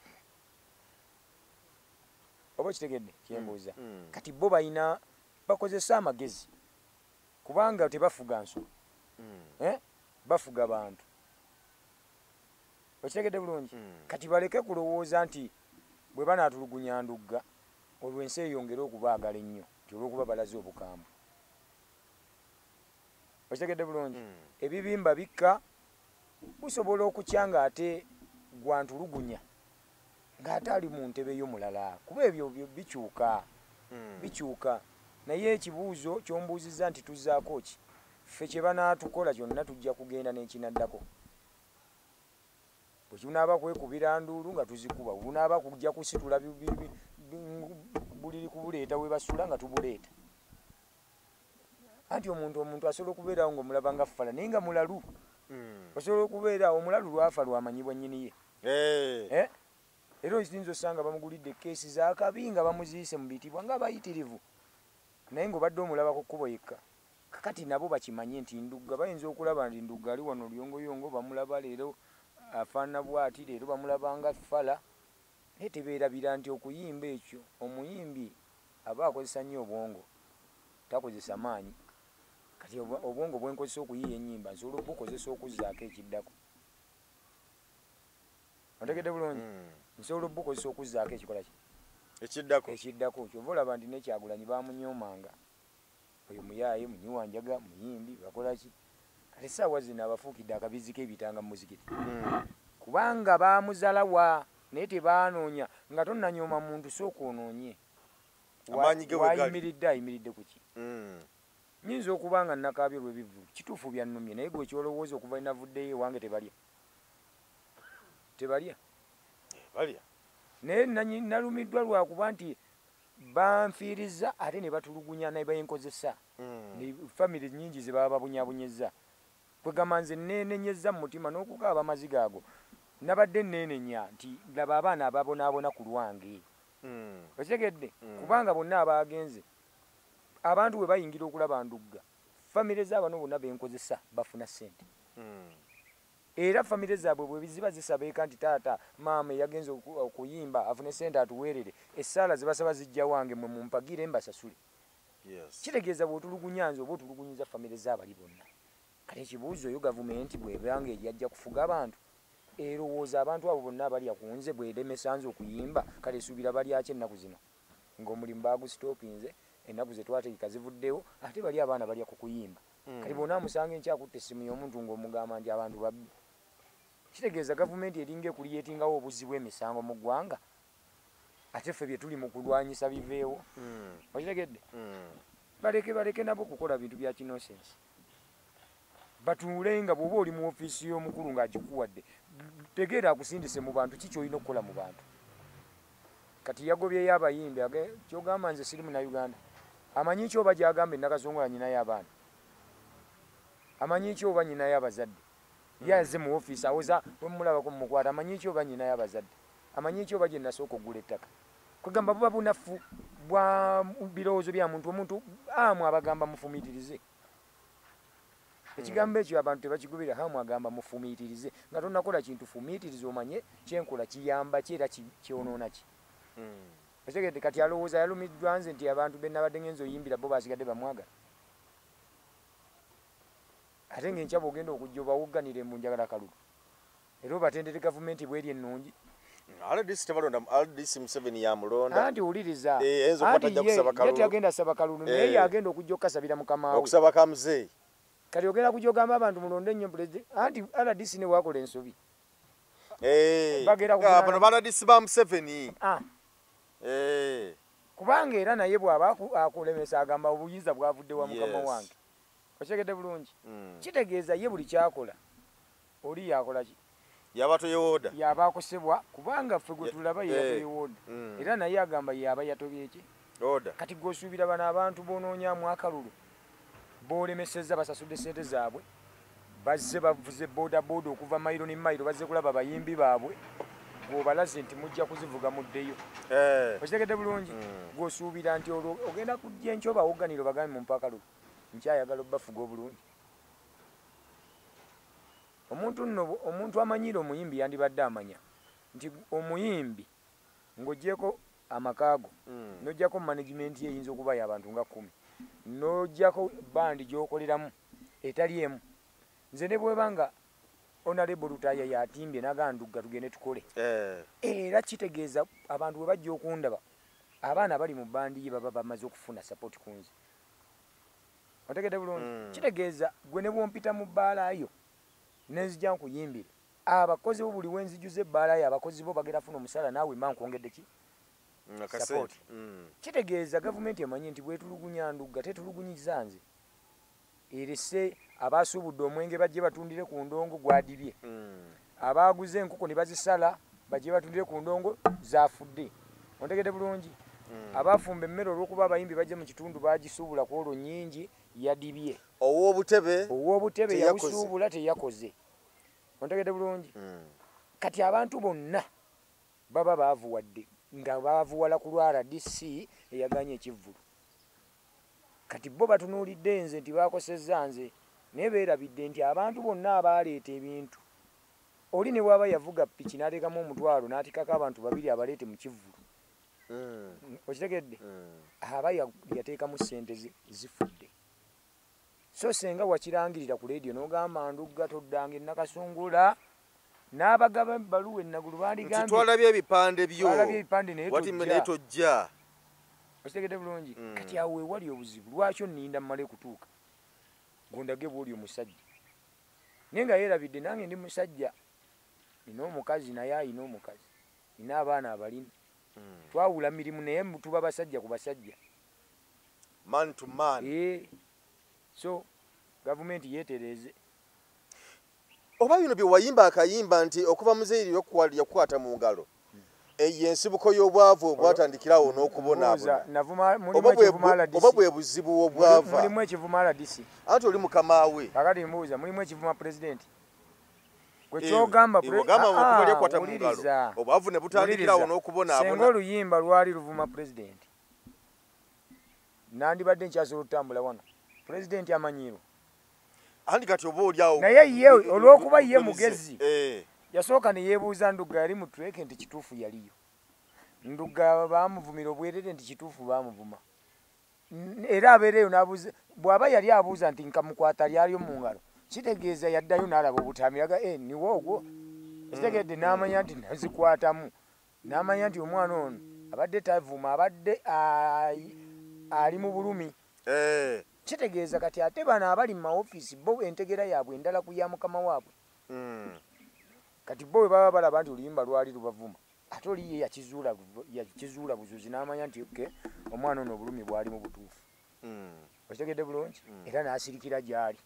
Oba kitegedde kyembuuza? Kati bo balina bakozesa amagezi kubanga tebafuga nsolo, bafuga bantu. Okitegedde bulungi? Kati baleke kulowooza nti bwe banaatulugunya ndugga olwo ensi eyongere okubaagala ennyo nti olw'okuba balaze obukambwe. Okitegedde bulungi? Ebibimba bikka busobola okukyanga ate gwantulugunya ng'ate ali mu ntebe y'omulala kuba ebyo bikyuka. Naye ekibuuzo ky'ombuuzizza nti tuzzaako ki? Ffe kye banaatukola kyonna tujja kugenda n'ekinaddako. Bwe tunaaba kwekubira nduulu nga tuzikuba, bunaaba kujja kusitula buliri kubuleeta we basula nga tubuleeta. Anti omuntu asobola okubeerawo ng'omulaba nga ffala naye nga mulalu. osobola okubeera omulalu lwafa lwamanyibwa nnyini ye era oyinza osanga bamugulidde keesi zakabi nga bamuziise mu bitibwa nga bayitirivu naye ng'obadde omulaba ku kkubo yekka kakati nabo bakimanye nti Ndugga bayinza okulaba nti Ndugga ali wano Luyongoyongo bamulaba leero afaanana bw'ati leero bamulaba nga Fala naye tebeerabira nti okuyimba ekyo omuyimbi aba akozesa nnyo obwongo takozesa maanyi kati obwongo bwenkozesa okuyiiya ennyimba nsobola obukozesa okuzzaako ekiddako otegedde bulungi nsobola obukozesa okuzzaako ekikola ki ekiddako kyova olaba nti n'Ekyagulanyi bamunyoomanga oyo muyaaye munyiwanjaga muyimbi bakola ki kati essaawa zino abafuukidde akabizi k'ebitanga mu muzikiti kubanga baamuzalawa naye tebaanoonya nga tonnanyooma muntu sooka onoonye wayimiridde ayimiridde ku ki nyinza okuba nga nakaabye olw'ebivu kituufu byannumye naye gwe kyolowooza okuva inavuddeyo ewange tebalya naye nalumiddwa lwakuba nti banfiiriza ate ne batulugunya ne benkozesa famire nnyingi ze baba babunyabunyezza kwegamba nze neenenyezza mu mutima n'okukaaba amaziga ago nabadde neenenya nti laba abaana ababonaabona ku lwange okitegedde kubanga bonna abagenze abantu bwe bayingira okulaba Ndugga famire z'abano bonna benkozesa bafuna ssente era famire zaabwe bwe ziba zisabeeka nti taata maama yagenze okuyimba afune ssente atuweerere essaala ze basaba zijja wange mwe mumpagire mbasasule kitegeeza bw'otulugunya nze oba otulugunyiza famire z'abali bonna kati ekibuuzo oyo gavumenti bwebanga yajja kufuga abantu erowooza abantu abo bonna abalya ku nze bweremesa nze okuyimba kale esuubira balyaki ennaku zino ng'omulimu bagusitoopinze ennaku ze twateeka zivuddewo ate bali abaana balya ku kuyimba kati bonna amusanga enkyakutte essimu y'omuntu ng'omugamba nti abantu babbi kitegeeza gavumenti eringa ekuliyeetingawo obuzzi bw'emisango mu ggwanga ate ffe bye tuli mu kulwanyisa biveewo okitegedde baleke nabo kukola bintu bya kinosensi batuule nga bw'oba oli mu ofiisi y'omukulu ng'agikuwadde tegeera akusindise mu bantu ki kyolina okukola mu bantu kati yagobyeyo abayimbi kyogamba nze siri Munnayuganda amanyi ki oba gyagamba Nakasongola nyinayo abaana amanyi ki oba nyinayo abazadde yaze mu ofiisi awoza bwemulabako mumukwata amanyi ki oba nyinayo abazadde amanyi ki oba gye nasooka okugula ettaka kwegamba buba bunafu bwa birowoozo bya muntu omuntu amu abagamba mufumiitirize ekigambo ekyo abantu tebakigubira hamu agamba mufumiitirize nga tonakola kintu fumiitirize omanye kyenkola kiyamba ki era kyonoona ki okitegedde kati alowooza yalumiddwa nze nti abantu benabadde ngenza oyimbira bo basigadde bamwagala ate ng'enkyaba ogenda okujja obawugganire mu njagala kalulu era obatendere gavumenti bweri ennungi RDC Museveni yamulonda anti wuliriza ye teyagenda saba kalulu naye yagenda okujja okukasabira mukama we okusaba ka muzeeyi kati ogenda kujja ogamba abantu mulonde nnyo pulezidenti anti RDC ne bwakola ensobi bano ba RDC ba Museveni kubanga era naye bw'aba akulemesa agamba obuyinza bwavudde wa mukama wange okitegedde bulungi kitegeeza ye buli kyakola oli yakola ki yaba toyewooda yaba akosebwa kubanga ffe gwe tulaba yeyatoyewooda era naye agamba yaba yatobye ki kati gweosuubira bano abantu boonoonyaamu akalulu boolemesezza basasudde sente zaabwe bazze bavuze boodabooda okuva mayiro ne mayiro bazze kulaba bayimbi baabwe gw'obalaze nti mujja kuzivuga muddeyo okitegedde bulungi gw'osuubira nti olwo ogenda kujja enkyo bawugganiro bagambe mu mpakalulu nkyayagala obbafuga obulungi omuntu amanyire omuyimbi yandibadde amanya nti omuyimbi ng'oggyeko amakaago n'oggyako management ye eyinza okuba y'abantu nga 10 n'oggyako bandi gy'okoleramu etali emu nze ne bwebanga Honorable Lutaya yatimbye naga Ndugga tugende tukole era kitegeeza abantu bwe bajja okundaba abaana bali mu bandi ye baba bamaze okufuna support kunze otegedde bulungi kitegeeza gwe ne bwompita mu bbaalayo nenzija nkuyimbire abakozi bo buli wenzijuza ebbaalayo abakozi bo bagera funa omusala naawe mba nkwongedde ki support kitegeeza gavumenti emanyi nti bwetulugunya Ndugga tetulugunyiza nze erese abasuubudde omwenge bajje batundire ku ndongo gwadibye abaguze enkoko ne bazisala bajje batundire ku ndongo zafudde ontegedde bulungi abafumba emmere olw'okuba abayimbi bajje mu kitundu bagisuubula ku olwo nnyingi yadibye owoobutebe yawusuubula teyakoze ontegedde bulungi kati abantu bonna baba baavuwadde nga baavuwala ku lwa RDC eyaganye ekivvulu kati bo batunuulidde nze nti baakosezza nze naye beerabidde nti abantu bonna abaaleeta ebintu oli ne bwaba yavuga piki n'ateekamu omutwalo n'atikako abantu babiri abaleete mu kivvulu okitegedde aba yateekamu ssente zifudde so senga wakirangirira ku leediyo n'ogamba Ndugga toddanga Nakasungula n'abagaba ebbaluwa ennagulu bandigambye twalabye ebipande byo wati naye tojja okitegedde bulungi kati awo ewali obuzibu lwaki onninda mmale kutuuka gondage bw'oli omusajja naye nga yeerabidde nange ndi musajja nina omukazi naye ayina omukazi nina abaana abalina twawula mirimu naye tuba basajja ku basajja man to man so gavumenti yeetereze oba bino bye wayimba akayimba nti okuva muzeeri yakukwata mu ngalo eyo ensibuko y'obwavu obwatandikirawo n'okubonaabona oba bwe buzibu obwava mulimu ekivuma RDC anti oli mukama we kakati mbuuza mulimu ekivuma pulezidenti gwekyogamba okuva lyakwata mu ngalo obwavu ne butandikirawo n'okubonaabona senga oluyimba lwali luvuma pulezidenti nandibadde nkyasobola okutambula wano pulezidenti amanyiirwa andi kati oba oliawo naye ye olw'okuba ye mugezi yasooka ne yeebuuza Ndugga yali mu tureke nti kituufu yaliyo Ndugga baamuvumira obwerere nti kituufu baamuvuma era abeereyo n'abuuza bw'aba yali abuuza nti nkamukwata lyalyo mu ngalo kitegeeza yaddayo n'alaba obutaamiraga niwo ogwo kitegedde n'amanya nti nazikwatamu n'amanya nti omwana ono abadde tavuma abadde ali mu bulumi kitegeeza kati ate bano abali mu maofiisi bo entegera yaabwe endala ku ya mukama waabwe kati bo bwe baba balaba nti oluyimba lwali lubavuma ate oli ye yakizuula buzuzi n'amanya nti omwana ono obulumi bwali mu butuufu okitegedde bulungi era n'asirikira gy'ali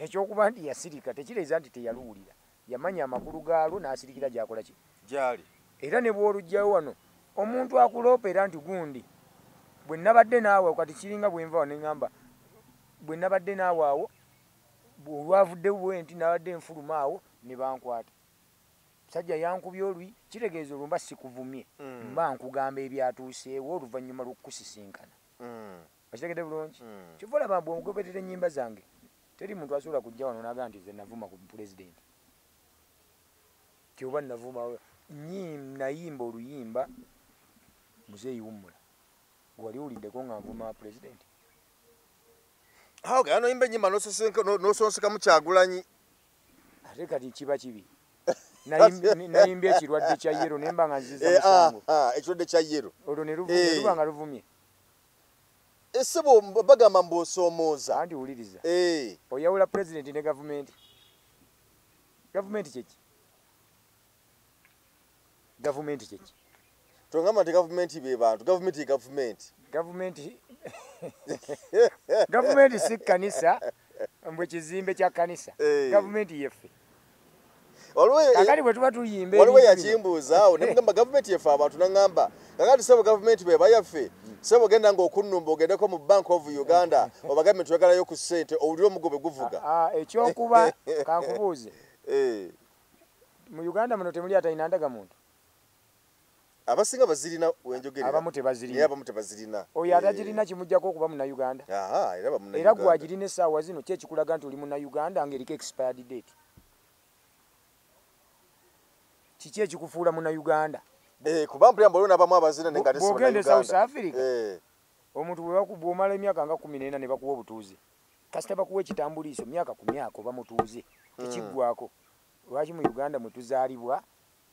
ekyokuba nti yasirika tekireeza nti teyaluwulira yamanya amakulu gaalwo n'asirikira gy'akola ki gyali era ne bw'olugjayo wano omuntu akuloopera nti gundi bwe nabadde naawe kati kiringa bwe nva ne ŋŋamba bwe nabadde naawe awo olwavuddewo bwe nti nabadde nfuluma awo ne bankwata musajja yankubye olwi kitegeeza olwo mba sikuvumye mba nkugamba ebyatuuseewo oluvannyuma lw'okukusisinkana okitegedde bulungi kyova olaba bw'omugoberera ennyimba zange teri muntu asobola kujja wano n'agamba nti ze navuma ku pulezidenti tyoba navuma nayimba oluyimba muzeeyi wummula wali uliddeko nga nvuma pulezidenti gano yimba ennyimba n'osonsekamu Kyagulanyi ate kati kiba kibi nayimbye ekirwadde kya yero nemba nga nziza musango ekirwadde kya yero olwo ne luba nga luvumye essebo bagamba mb'osoomooza anti wuliriza oyawula pulezidenti ne gavumenti kyeki tongamba nti gavumenti be bantu gavumenti gavumenti si kkanisa mbwe kizimbe kya kkanisa gavumenti yeffe kakati bwe tuba tuyimba waliwo yakimbuuzaawo nemugamba gavumenti yeffe abantu naŋŋamba kakati sebo gavumenti bwe bayaffe sebo genda ng'okunnumba ogendeko mu Bank of Uganda obagambe twegalayo ku ssente owulire omugobe guvuga ekyokuba kankubuuze mu Uganda muno temuli atalina ndagamuntu abasinga bazirina wenjogerera abamu tebazirina oyo atagirina kimujjako okuba munnayuganda era gwagirina essaawa zino kyekikulaga nti oli munnayuganda ng'eriko expired date kiki ekikufuula munnayuganda kuba mpulira mbaliwo n'abamu abazirina ne nga tesi bw'ogende South Africa omuntu bw'omala emyaka nga 14 ne bakuwa obutuuze kasita bakuwa ekitambuliiso myaka ku myaka oba mutuuze tekiggwako lwaki mu Uganda mwe tuzaalibwa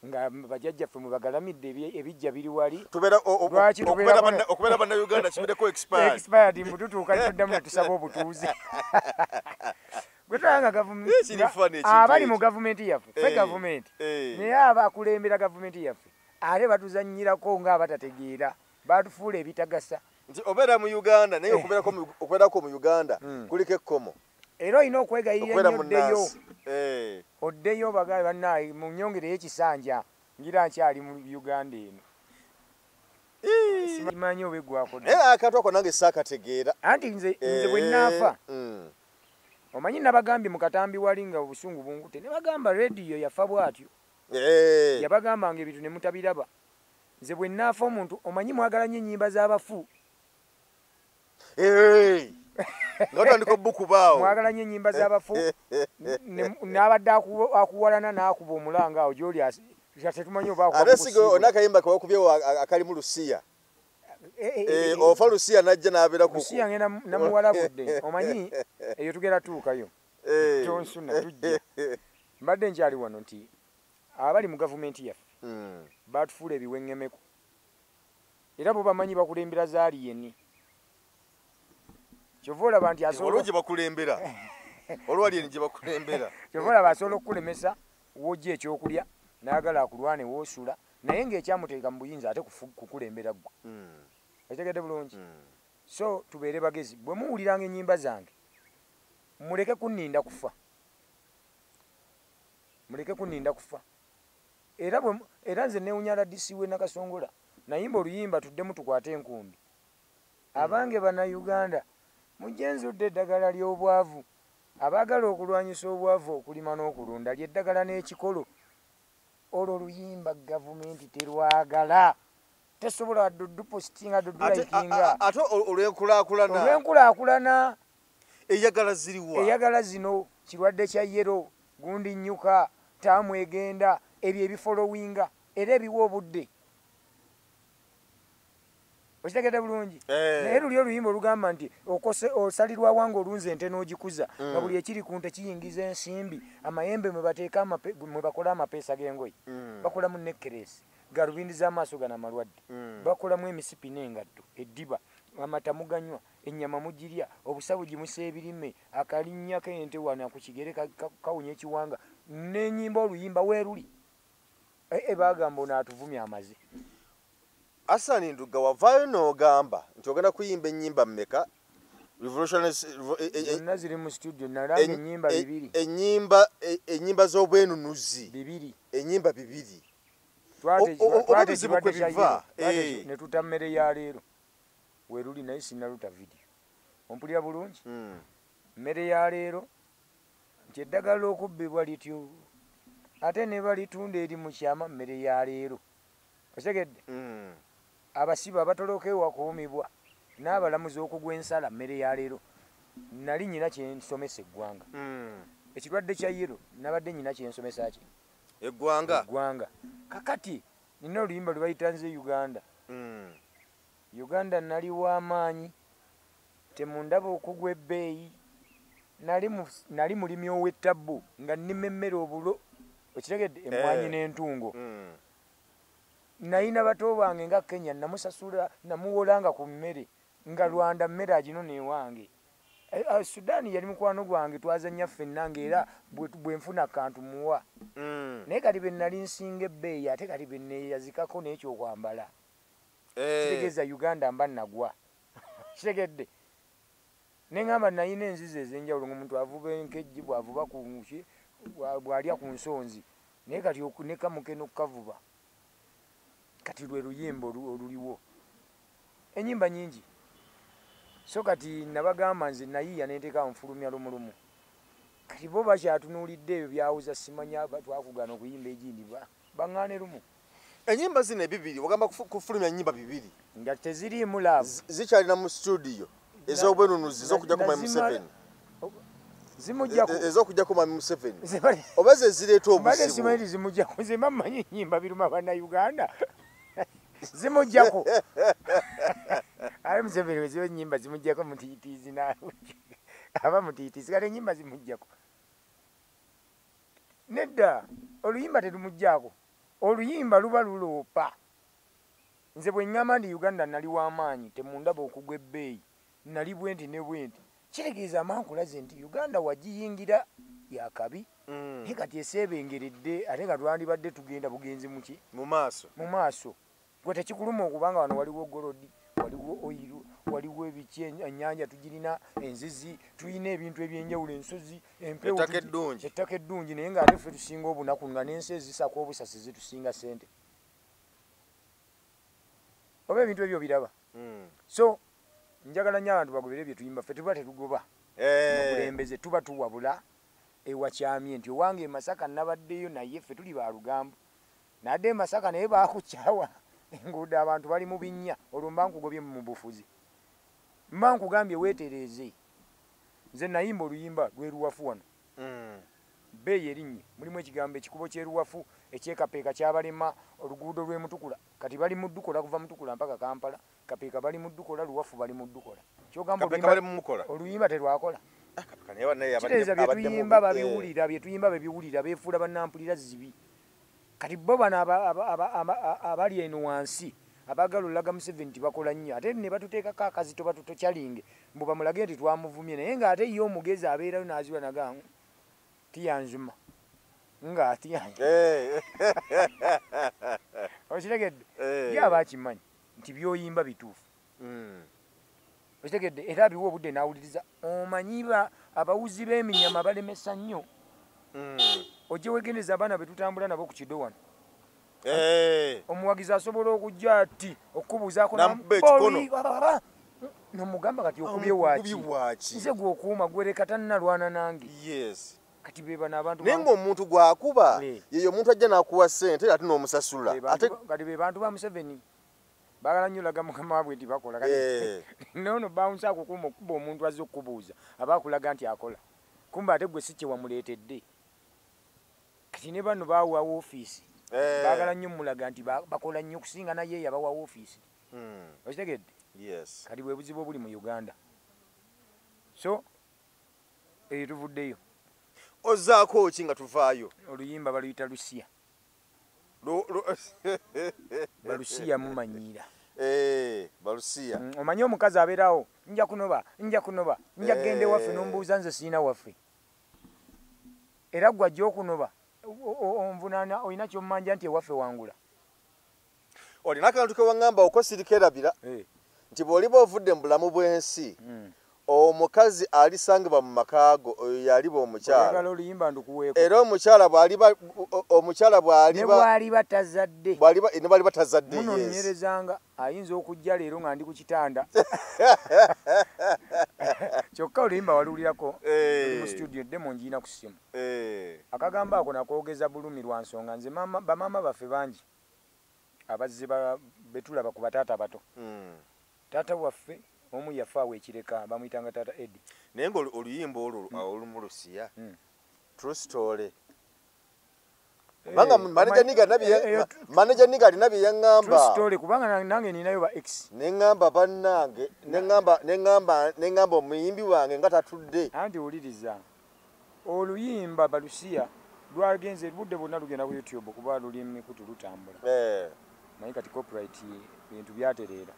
nga bajjajjaffe mwe bagalamidde ebijja biri wali okubeera bannayuganda kibeereko expired mbututuuka tuddamu ne tusaba obutuuze gwe tulanga gavumenti abali mu gavumenti yaffe fe gavumenti naye abakulembera gavumenti yaffe ate batuzannyirako ng'abatategeera batufuula ebitagasa nti obeera mu Uganda naye okubeerako mu Uganda kuliko ekkomo era olina okwegayirira nnyo oddeyo oddeyo bagabe bannaaye mu nnyongereyo ekisanja ngira nkyali mu Uganda eno simanyi oba eggwako naye akantu ako nange saakategeera anti nze bwe nnaafa omanyi nabagambye mu Katambi wali nga obusungu bungute ne bagamba radio yafa bwatyo yabagambanga ebintu ne mutabiraba nze bwe nnaafa omuntu omanyi mwagala nnyo ennyimba z'abafu ng'otandika obbukubaawo mwagala nnyo ennyimba z'abafu n'abadde akuwalana n'akuba omulanga awo gy'oli tetumanyi oba ate sigo onakayimba kewakubyewo akalimu lusiya ofa lusiya najja n'abeera lusiya ngenda namuwalabudde omanyi eyo tugera tuukayo tonsuna tujja mbadde nkyali wano nti abali mu gavumenti yaffe baatufuula ebiweŋŋemeku era bo bamanyi bakulembera zaaliyeni kyova olaba nti olwo gye bakulembera olwaliyeni gye bakulembera kyova olaba asobola okukulemesa wojja ekyokulya n'agala akulwane woosula naye ng'ekyamuteeka mu buyinza ate kukulembera ggwe ekitegedde bulungi so tubeere bagezi bwe muwuliranga ennyimba zange muleke kunninda kufa era nze neewunya DC we Nakasongola nayimba oluyimba tuddemu tukwate enkumbi abange bannayuganda mujje nzudde eddagala ly'obwavu abaagala okulwanyisa obwavu okulima n'okulunda ly'eddagala n'ekikolo olwo oluyimba gavumenti terwagala tesobola dupositinga dudulayikinga ate olw'enkulaakulana eyagala ziriwa eyagala zino kirwadde kya yero gundi nnyuka taamu egenda ebyo ebifolowinga era ebiwa obudde okitegedde bulungi naye luli oluyimba olugamba nti osalirwa wanga olunze ente n'ogikuza nga buli ekiri ku nte kiyingiza ensimbi amayembe mwe bakola amapeesa g'engoye bakolamu nekkeresi galubindi z'amaaso gana amalwadde bakolamu emisipi n'engatto eddiba amata muganywa ennyama mugirya obusabu gimusa ebirime akalinnya k'ente wana ku kigere kawunya ekiwanga n'ennyimba oluyimba weeruli bagamba ono atuvumya amaze Asani Nduga wavaayo n'ogamba nti ogenda kuyimba ennyimba mmeka zonna ziri mu studio nalanga ennyimba bibiri ennyimba z'obwenunuzi ennyimba bibiri ne tuta mmere ya leero weeruli naye sinnaluta vidiyo ompulira bulungi mmere ya leero nti eddagala okubbibwa lityo ate ne balitunda eri mu kyama mmere ya leero otegedde abasiba abatoloka ewakuumibwa n'abalamuzi okugwa ensala mmere ya leero nali nyina kyensomesa eggwanga ekirwadde kya yero nabadde nyina kyensomesa ki eggwanga kakati nina oluyimba lwe bayita nze uganda nali w'amaanyi temundaba okugwa ebbeeyi nali mulimi ow'ettabbu nga nnima emmere obulo okitegedde emmwanyi n'entungo nayina bato bange nga Kenya namusasula namuwolanga ku mmere nga Rwanda mmere aginona ewange Sudaani yali mukwano gwange twazannya ffenna ng'era bwe nfuna akantu muwa naye kati be nali nsinga ebbeeyi ate kati be neeyazikako n'ekyokwambala kitegeeza Uganda mba nagwa kitegedde neŋŋamba nayina enzizi ez'enjawulo ng'omuntu avuba enkejji bw'avuba bw'alya ku nsonzi naye kati nekamuke n'okukavuba kati lwe luyimba oluliwo ennyimba nyingi so kati nabagamba nze nayiya nenteeka nfulumya lumulumu kati bo bakyatunuulidde ebyo byawuza simanya twakugana okuyimba egindi baŋŋaane lumu ennyimba zino ebibiri ogamba kufulumya nnyimba bibiri nga teziriimu laavu zikyalina mu studio ez'obwenunuzi ez'okujjako Mami Museveni ez'okujjako Mami Museveni oba ze zireeta obuzibu zimujjako nzemba mmanyi ennyimba biruma bannayuganda zimujjako ali Museveni weziba ennyimba zimujjako mutiitiizi aba mutiitiizi kale ennyimba zimujjako nedda oluyimba terumujjako oluyimba luba luloopa nze bwe ŋŋamba ndi Uganda nali w'amaanyi temundaba okugwa ebbeeyi nali bwenti ne bwenti kitegeeza amankulaze nti Uganda wagiyingira yakabi naye kati eseebengeredde ate nga twandibadde tugenda bugenzi muki mu maaso gwe tekikuluma okubanga wano waliwo golodi waliwo oyiru waliwo ebiki ennyanja tugirina enzizi tulina ebintu ebyenjawulo ensozi empewo ettaka eddungi naye ng'ate ffe tusinga obunaku nga n'ensi ezisako obusasi zitusinga ssente oba ebintu ebyo biraba so njagala nnyo abantu bagobere bye tuyimba ffe tuba tetugoba mukulembeze tuba tuwabula ewakyamye nti owange Masaka nabaddeyo naye ffe tuli ba lugambo nadde Masaka naye bakukyawa enguudo abantu bali mu binnya olwo mba nkugobye mu bufuzi mba nkugambye weetereeze nze nayimba oluyimba lweruwafu wano bbeeyi erinnya mulimu ekigambo ekikubo kyeruwafu ekyekapeeka kyabalema oluguudo lw'emutukula kati bali mu ddukola kuva mutukula mpaka Kampala kapeeka bali mu ddukola luwafu bali mu ddukola kyogamba oluyimba terwakola kitegeeza byetuyimba babiwulira beefuula bannampulira zibi kati bo bano abali eno wansi abagala olaga Museveni nti bakola nnyo ate ne batuteekako akazito batutokyalinge mbu bamulage nti twamuvumye naye ng'ate ye omugezi abeerayo n'aziwa naga tiyanjuma nga okitegedde ye aba akimanyi nti byoyimba bituufu okitegedde era biwa obudde n'awuliriza omanyi abawuzi b'eminyama balemesa nnyo ojje wegendeza abaana betutambula nabo ku kido wano omuwagizi asobola okujja ati okubuuzaako nomugamba kati okubye waki nze gwokuuma gwereka tannalwana nange kati bebana abantu naye ng'omuntu gwakuba yeyo omuntu ajja n'akuwa ssente ate n'omusasula kati be bantu ba Museveni baagala nnyo laga mukama waabwe nti bakola nono bawunsa akukuuma okuba omuntu azze okukubuuza aba akulaga nti akola kumbe ate gwe si kye wamuleetedde kati ne bano baawa woofiisi baagala nnyo mulaga nti bakola nnyo okusinga naye yabawa woofiisi okitegedde kati bwe buzibu obuli mu Uganda so eyo tuvuddeyo ozzaako ki nga tuvaayo oluyimba baluyita Lusiya balusiya mumanyiira balusiya omanyi omukazi abeerawo nja kunoba nja gende waffe nombuuza nze siina waffe era gwajja okunoba onvunaana olina kyommanja nti ewaffe wangula olina akantu kewaŋŋamba okosirikeerabira nti bw'oliba ovudde mu bulamu bw'ensi omukazi alisangibwa mu makaago oyo yaliba omukyala era omukyala bw'aliba tazadde munonyerezanga ayinza okujja leero nga ndi ku kitanda kyokka oluyimba waluwulirako mu studio demo njiina ku ssimu akagambo ako nakoogeza bulumi lwa nsonga nze bamaama baffe bangi abazze betulaba ku bataata bato taata waffe omu yafaawo ekireka bamuyitanga taata Edi naye nga oluyimba olwo olumu Lusiya true story kubanga manager niga alina bye yaŋŋamba kubanga nange ninayo ba x neŋŋamba bannange neŋŋamba omuyimbi wange nga tatudde anti wuliriza oluyimba Balusiya lwagenze budde bwonna lugenda ku YouTube kuba luli mikutu lutambula naye kati copyright bintu byatereera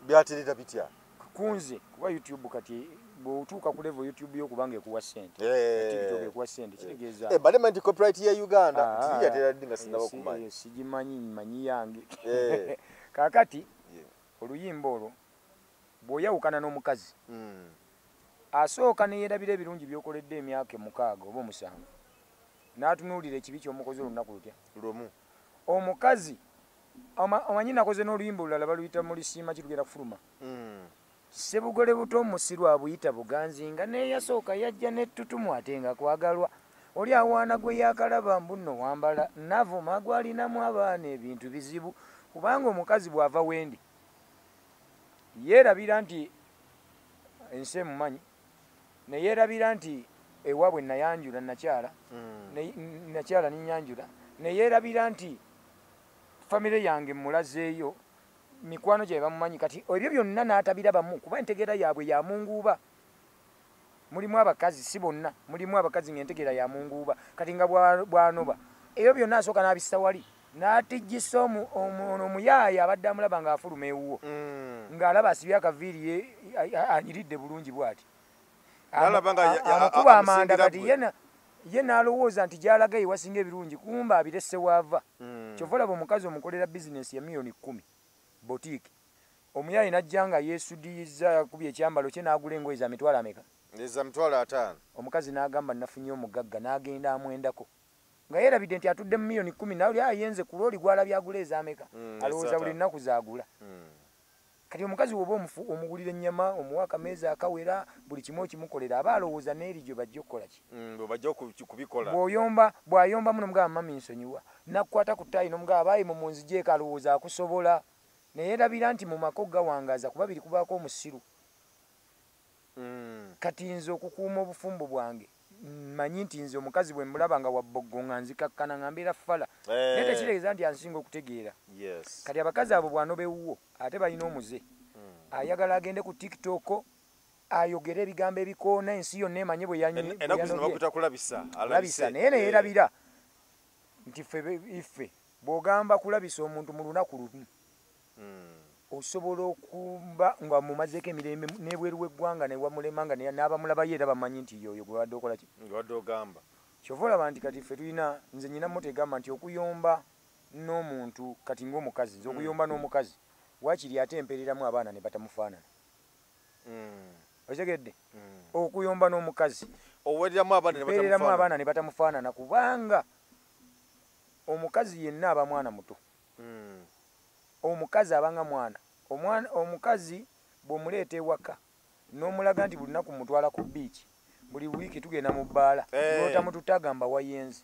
byatereera bitya kunze kuba YouTube kati bw'otuuka ku level YouTube y'okubanga ekuwa ssente TikTok ekuwa ssente kitegeeza balema nti copyright ya Uganda tiyateera ddi nga sinaba okumanya sigimanyi manyi yange kaakati oluyimba olwo bw'oyawukana n'omukazi asooka neyeerabira ebirungi by'okoledde emyaka 6 oba 7 n'atunuulira ekibi ky'omukozi olunaku lutya lumu omukazi omanyi nakoze n'oluyimba olulala baluyita mulisiima kirugera kufuluma sebugole buto musiru abuyita buganzinga neyasooka yajja nettutumu ate nga kwagalwa oli awaana gwe yakalaba mbuno wambala navuma gwalinamu abaana ebintu bizibu kubanga omukazi bw'ava wendi yeerabira nti ensi emumanyi neyeerabira nti ewaabwe nayanjula nakyala ninyanjula neyeerabira nti famire yange mulazeeyo mikwano gye bamumanyi kati ebyo byonna n'atabirabamu kuba entegeera yaabwe ya munguuba mulimu abakazi si bonna mulimu abakazi ng'entegeera ya munguuba kati nga bw'anoba ebyo byonna asooka n'abissa wali n'atijjisa omuyaaya abadde amulaba ng'afuluma ewuwo ng'alaba asibye akaviiri anyiridde bulungi bw'ati amukuba amanda kati ye n'alowooza nti gy'alaga ewasinga ebirungi kumba abiresse waava kyova olaba omukazi omukolera bizinesi ya $10,000 botiiki omuyayi n'ajja nga yeesudiyiza yakubye ekyambalo kye n'agula engoye za mitwalo ameka eza mitwalo 5 omukazi n'agamba nafunye omugagga n'agenda amwendako nga yeerabidde nti atudde mu $10,000 naye oli ayenze ku looli gw'alabye agula ez'ameka alowooza buli nnaku zaagula kati omukazi woba omugulira ennyama omuwa akameeza akawera buli kimu okimukolera aba alowooza n'eri gye bajja okukola ki bajja kubikola bw'ayomba muno mugamba mami nsonyiwa nakkwata ku ttaayi n'omugamba baayi mu munzigyeko alowooza akusobola naye erabira nti mu mako gawangaaza kuba biri kubaako omusiru kati nze okukuuma obufumbo bwange manyi nti nze omukazi bwe mulaba nga wabboggo nga nzikakkana nga mbeera fala naye tekitegeeza nti ansinga okutegeera kati abakazi abo bw'anobewuwo ate balina omuze ayagala agende ku tiktok ayogere ebigambo ebikoona ensi yonna emanye bwe yanobyekulabisa naye neyeerabira nti ife bw'ogamba kulabisa omuntu mu lunaku lumu osobola okuba nga mumazeeko emirembe n'ebweru w'eggwanga newamulema nga n'abamulabayo era bamanyi nti yoyo gwe wadde okola ki wadde ogamba kyova olaba nti kati ffe tulina nze nyina moto egamba nti okuyomba n'omuntu kati ng'omukazi nze okuyomba n'omukazi wakiri ate empereramu abaana ne batamufaanana okitegedde okuyomba n'omukazi empereramu abaana ne batamufaanana kubanga omukazi yenna aba mwana muto omukazi abanga mwana omukazi bw'omuleeta ewaka n'omulaga nti buli lunaku mutwala ku biiki buli wiiki tugenda mu bbaala n'otamututagamba wayenze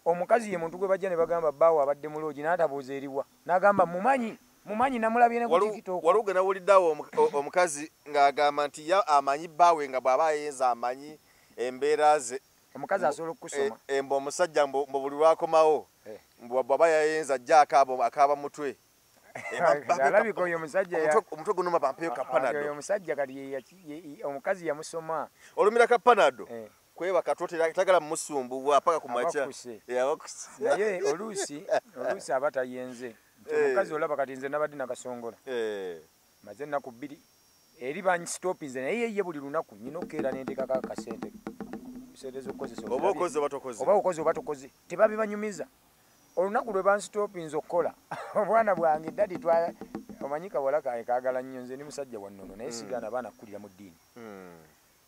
omukazi ye muntu gwe bajja ne bagamba bbaawo abadde muloogi n'atabuuza eriwa n'agamba mumanyi namulabye ne ku tiktok wali ogenda wuliddeawo omukazi ng'agamba nti amanyi bbaawe nga bw'aba ayenza amanyi embeera ze omukazi asobola okukusoma mbu omusajja mbu buli lwakomawo bw'aba yayenza ajja akaaba mutwe alabika oyo omusajja omutwe guno bampeyo kapanado oyo omusajja kati omukazi yamusoma olumira kapanado kwebaka tagala mumusumbuwa paka kumacha naye oluusi aba tayenze omukazi olaba kati nze nabadde nakasongola maze ennaku bbiri eri bansitopinze naye ye buli lunaku nyina okukeera nenteekako akasente oba okoze oba tokoze tebabibanyumiza olunaku lwe bansitopinze okukola obwana bwange dadi omanyi kawala kaye kaagala nnyo nze ni musajja wannono naye sigaana abaana kukulira mu ddiini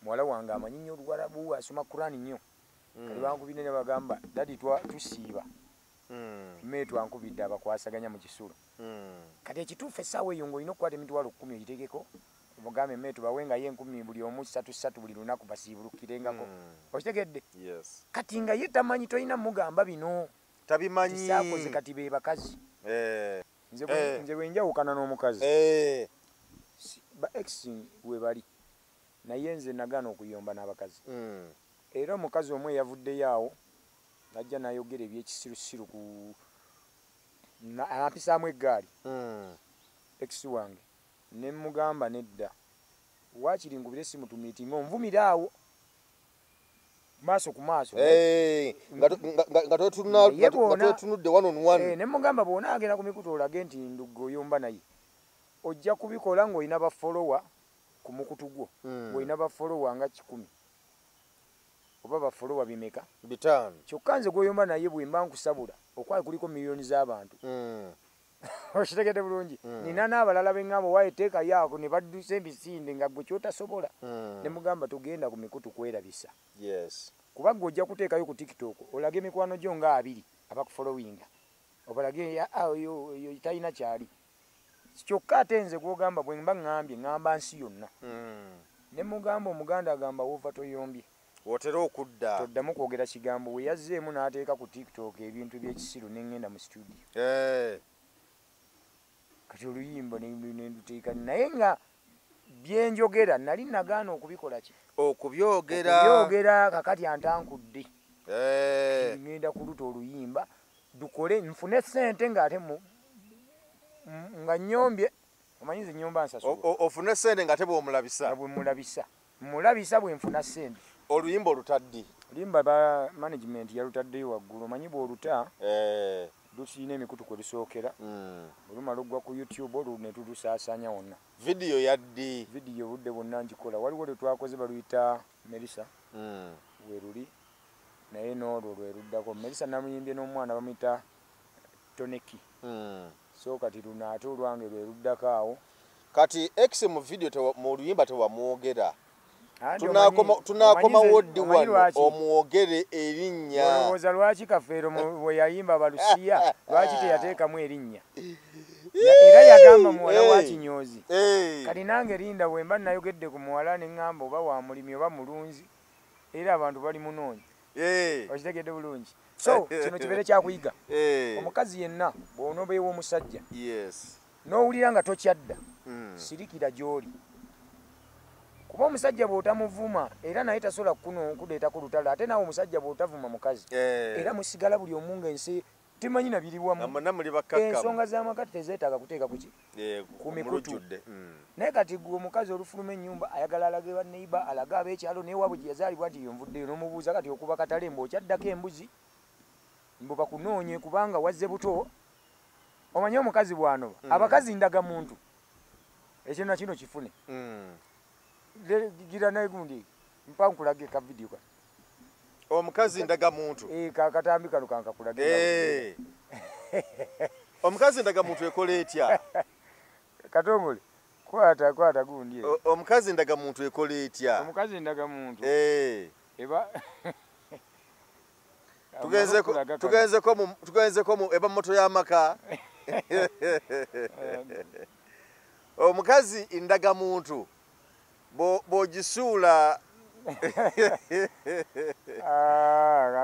muwala wange amanyi nnyo oluwarabu asoma kurani nnyo kali bankubidde ne bagamba dadi tusiiba tume twankubidde abakwasaganya mu kisulo kati ekituufu essaawa eyo ng'olina okukwata emitwalo 10 ogitegeko omugambe meetu bawengayo 10 buli omu 3 buli lunaku basiibulukirengako okitegedde kati nga ye tamanyi tolina mugamba bino tabimanyi saakoze kati be bakazi nze bwe njawukana n'omukazi ba ex we bali naye nze nagaana okuyomba n'abakazi era omukazi omwe yavuddeyo awo najja nayogera ebyekisirusiru ampisaamu eggaali ex wange ne mugamba nedda wakiri nkubire simu tumiitinga onvumira awo maaso ku maaso nga twetunudde one on one ne mugamba bw'ona agenda ku mikutu olage nti nduggo oyomba naye ojja kubikola ng'olina bafolowa ku mukutu gwo ng'olina bafolowa nga 10 oba bafolowa bimeka 5 kyokka nze gw'oyomba naye bwe mba nkusabula okwali kuliko miliyoni z'abantu okitegedde bulungi nina n'abalala bengamba waaye teekayo ako ne baddusa emisinde nga gwe kyotasobola ne mugamba tugenda ku mikutu kwerabisa kuba gwe ojja kuteekayo ku tiktok olage emikwano gyo nga 2 abakufolowinga obalage oyo talina kyali kyokka ate nze gw'ogamba bwe mba ŋŋamba nsi yonna ne mugamba omuganda agamba woova toyombye wotera okudda toddamu kwogera kigambo we yazzeemu n'ateeka ku tiktok ebintu by'ekisiru n'eŋŋenda mu studio kati oluyimba nenduteeka naye nga byenjogera nali nagaana okubikola ki okubyogera kakati antankudde ngenda kuluta oluyimba dukole nfune sente ng'ate nga nyombye omanyize nyomba nsasula ofune sente ng'ate bw'omulabisa mulabisa bwe nfuna sente oluyimba olutaddi oluyimba ba management yalutaddeyo waggulu omanyi bw'oluta lusiina emikutu kwe lusookera olumala ogwa ku youtube olwo ne tulusaasaanya wonna vidiyo yaddi vidiyo obudde bwonna ngikola waliwo lwe twakoze baluyita Melissa we luli naye n'olwo lwe luddako Melissa namuyimbye n'omwana bamuyita Toneki so kati luno ate olwange lwe luddako awo kati ex mu vidiyo mu luyimba tewamwogera tunakomawo ddi wano omwogere erinnya olowooza lwaki kafeero bwe yayimba balusiya lwaki teyateekamu erinnya era yagamba muwala wa Kinyozi kati nange linda wemba nayogedde ku muwala ne ŋŋamba oba wa mulimi oba mulunzi era abantu bali munoonya okitegedde bulungi so kino kibeere kyakuyiga omukazi yenna bw'onoobeewa omusajja n'owulira nga tokyadda sirikira gy'oli kuba omusajja bw'otamuvuma era naye tasobola kuleetako lutalo ate naawe omusajja bw'otavuma mukazi era musigala buli omu ng'ensi timanyi na biri wamu ensonga z'amaka tezeetaaga kuteeka kuki ku mikutu naye kati gwe omukazi olufuluma ennyumba ayagala alage baneiba alage ab'ekyalo naye waabwe gye yazaalibwa nti yonvuddeyo n'omubuuza kati okuba katale mbw'okyaddako embuzi mbu bakunoonye kubanga wazze buto omanye omukazi bw'anoba abakazi ndaga muntu ekyo na kino kifune gira naye gundi mpa nkulage ka video ka omukazi ndaga muntu katambi kano kankakulage omukazi ndaga muntu ekola etya katongole kwata gundi omukazi ndaga muntu ekola etya omukazi ndaga muntu eba tugenzeko mu eba moto y'amaka omukazi indaga muntu bw'ogisuula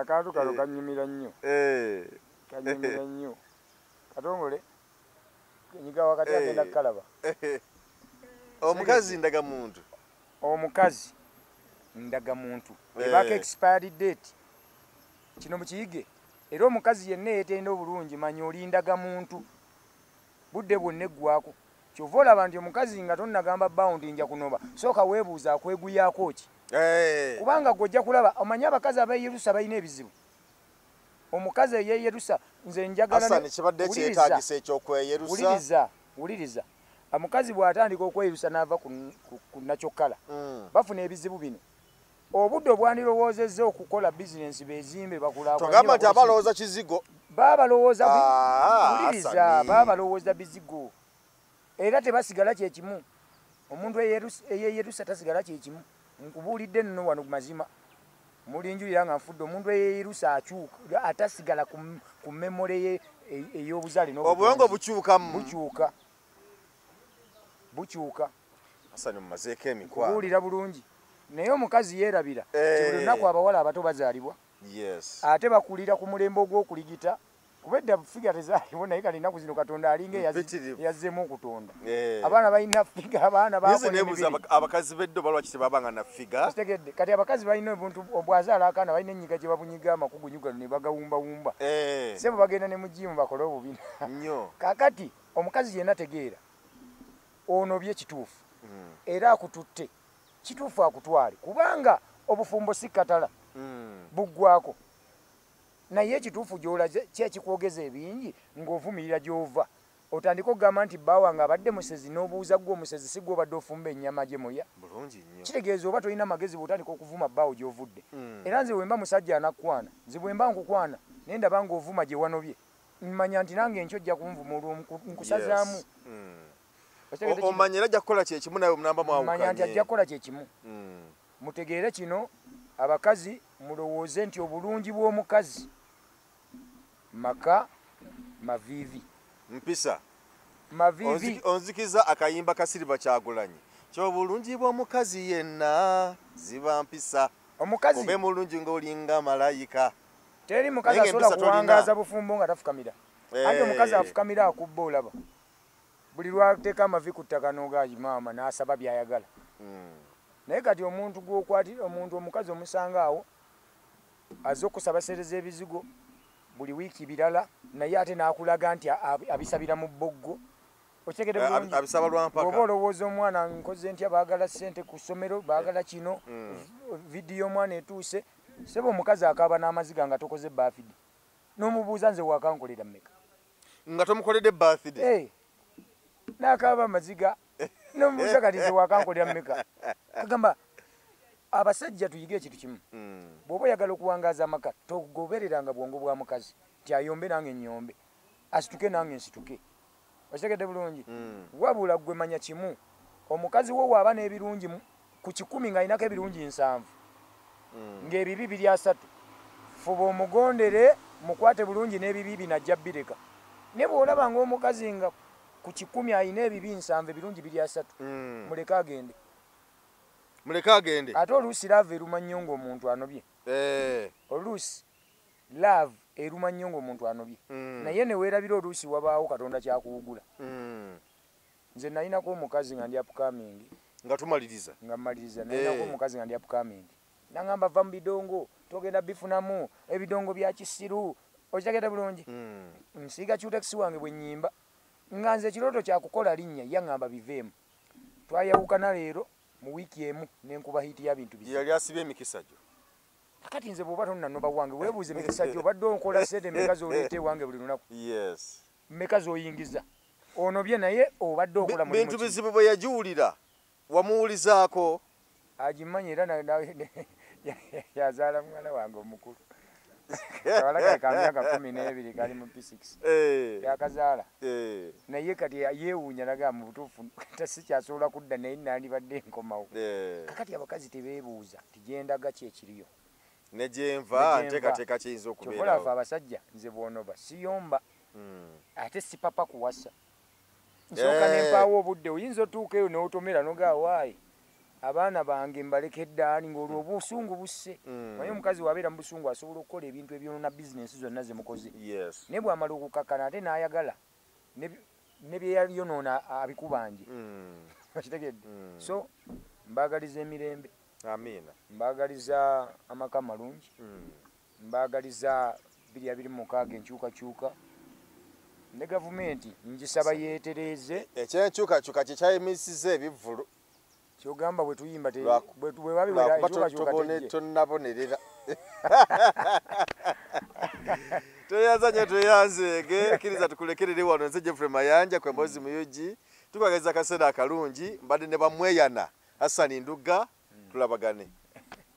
akantu kano kanyumira nnyo kanyumira nnyo katongole nyiga wakati agenda kukalaba omukazi ndaga muntu omukazi ndaga muntu ebaka expired date kino mukiyige era omukazi yenna yeetenda obulungi manya olindaga muntu budde bwonna eggwako kyova olaba nti omukazi nga tonnagamba bawundi nja kunoba sooka weebuuza akweguyako ki kubanga gwojja kulaba omanye abakazi abeyerusa balina ebizibu omukazi eyeyerusa nze njagalauliriza omukazi bw'atandika okweyerusa n'ava ku nakyokala bafuna ebizibu bino obudde obwandirowoozezza okukola bizinensi bezimbe bakulagamba nti abalowooza kizigo baabalowooza bizigo era tebasigala kyekimu omuntu eyeyerusa tasigala kyekimu nkubuulidde nno wano mazima mulinjulira nga nfudde omuntu eyeyerusa akyuka atasigala ku memole ey'obuzaale obwongo bukyukamu bukyuka mumazeeko emikwano kubuulira bulungi naye omukazi yeerabira buli lunaku abawala abato bazaalibwa ate bakulira ku mulembe ogw'okuligita kuba edda figa tezaaliwo naye kati ennaku zino katonda alinga yazzeemu okutonda abaana balina figa abaana abakazi beddo balwaki tebabanga na figa kitegedde kati abakazi balina obuntu obwazaala akaana balina enyiga gye babunyiga amakugunyuga ne bagawumbawumba sebo bagenda ne mujimu bakole obubina nnyo kakati omukazi yenna tegeera onobye kituufu era akututte kituufu akutwale kubanga obufumbo si katala buggwako naye ekituufu gy'olaze kyekikwogeza ebingi ng'ovumirira gy'ova otandika okugamba nti bbaawange abadde musezi n'obuuza gwe omusezi si gwe obadde ofumba ennyama gye moya kitegeeza oba tolina magezi bw'otandika okuvuma bbaawo gy'ovudde era nze bwemba musajja anakukwana nze bwemba nkukwana naye ndaba ng'ovuma gye wanobye mmanya nti nange enkyo ojja kunvuma olwo nkusazaamu omanya era ajja kukola kyekimu nawe munamba mwawukanye manya nti ajja kukola kyekimu mutegeere kino abakazi mulowooze nti obulungi bw'omukazi maka mavivi mpisa mavivi onzikiza akayimba ka Silver Kyagulanyi ky'obulungi bw'omukazi yenna ziba mpisa omukazi obe mulungi ng'olinga malayika teri mukazi asobola kuwangaaza bufumbo nga tafukamira ate omukazi afukamira akubba olaba buli lwateeka amavi ku ttaka n'ogaayi maama n'asaba by'ayagala naye kati omuntu gw'okwatira omuntu omukazi omusanga awo azze okusabasereza ebizigo buli wiiki birala naye ate n'akulaga nti abisabira mu bboggo okyegede bulungi abisaba lwampaka oba olowooza omwana nkoze ntya baagala ssente ku ssomero baagala kino vidiyo omwana etuuse seba omukazi akaaba n'amaziga nga tokoze baafidi n'omubuuza nze waakankolera mmeka nga tomukoledde baafidi n'akaaba amaziga n'omubuuza kati nze waakankolera mmeka agamba abasajja tuyige ekintu kimu bw'oba oyagala okuwangaaza amaka togobereranga bwongo bwa mukazi nti ayombe nange nnyombe asituke nange nsituke okitegedde bulungi wabula gwe manya kimu omukazi wo waaba n'ebirungi ku 100 ng'alinako ebirungi 7 ng'ebibi 3 fuba omugondere mukwate bulungi n'ebibi binajja bireka ne bw'olaba ng'omukazi nga ku 10 ayina ebibi 7 birungi biri 3 muleke agende ate oluusi love eruma nnyo ng'omuntu anobye oluusi love eruma nnyo ng'omuntu anobye naye ne weerabira oluusi wabaawo katonda kyakuwugula nze nalinako omukazi nga ndi upcoming nga tumaliriza nga mmaliriza nalinako omukazi nga ndi upcoming nangamba va mu bidongo togenda bifunamu ebidongo bya kisiru okitagenda bulungi nsiiga kyutekisi wange bwe nnyimba nga nze ekirooto kyakukola linnya yaŋŋamba biveemu twayawukana leero mu wiiki emu n'enkuba hiiti ya bintu bisi yali asibye emikisa gyo kakati nze bw'oba tonnanoba wange weebuuze emikisa gyo obadde onkola sente mmeka z'oleeta ewange buli lunaku mmeka z'oyingiza onobye naye obadde okola bintu bizibu bwe yagiwulira wamuwulizaako agimanyi era yazaala mwana wange omukulu kawala ka myaka 12 kali mu P6 yakazaala naye kati yeewuunya naga mu butuufu tasikyasobola kudda naye nandibadde enkomawo kakati abakazi tebeebuuza tigendaga ki ekiriyo negyenva nteekateeka kiyinza okubeerawo kyokolafe abasajja nze bwonoba siyomba ate si papa kuwasa nsooka nempaawo obudde oyinza otuuka eyo n'otomera nogawaayi abaana bange mbalekedde ani ng'olwo obusungu busse naye omukazi wabeera mu busungu asobola okukola ebintu ebyona bizinensi zonna ze mukoze naye bw'amala okukakkana ate n'ayagala ne bye yayonoona abikubanje okitegedde so mbaagaliza emirembe amiina mbaagaliza amaka malungi mbaagaliza 2026 enkyukakyuka ne gavumenti ngisaba yeetereeze ekyenkyukakyuka kyekyayimisiza ebivvulu kyogamba bwe tuyimba tonnabonerera tweyanzanye tweyanzeege kkiriza tukulekerere wano nze Geoffrey Mayanja Kwembozi Muyugi tukwagaliza akaseera akalungi mbadde ne bamweyana Hassan Nduga tulabagane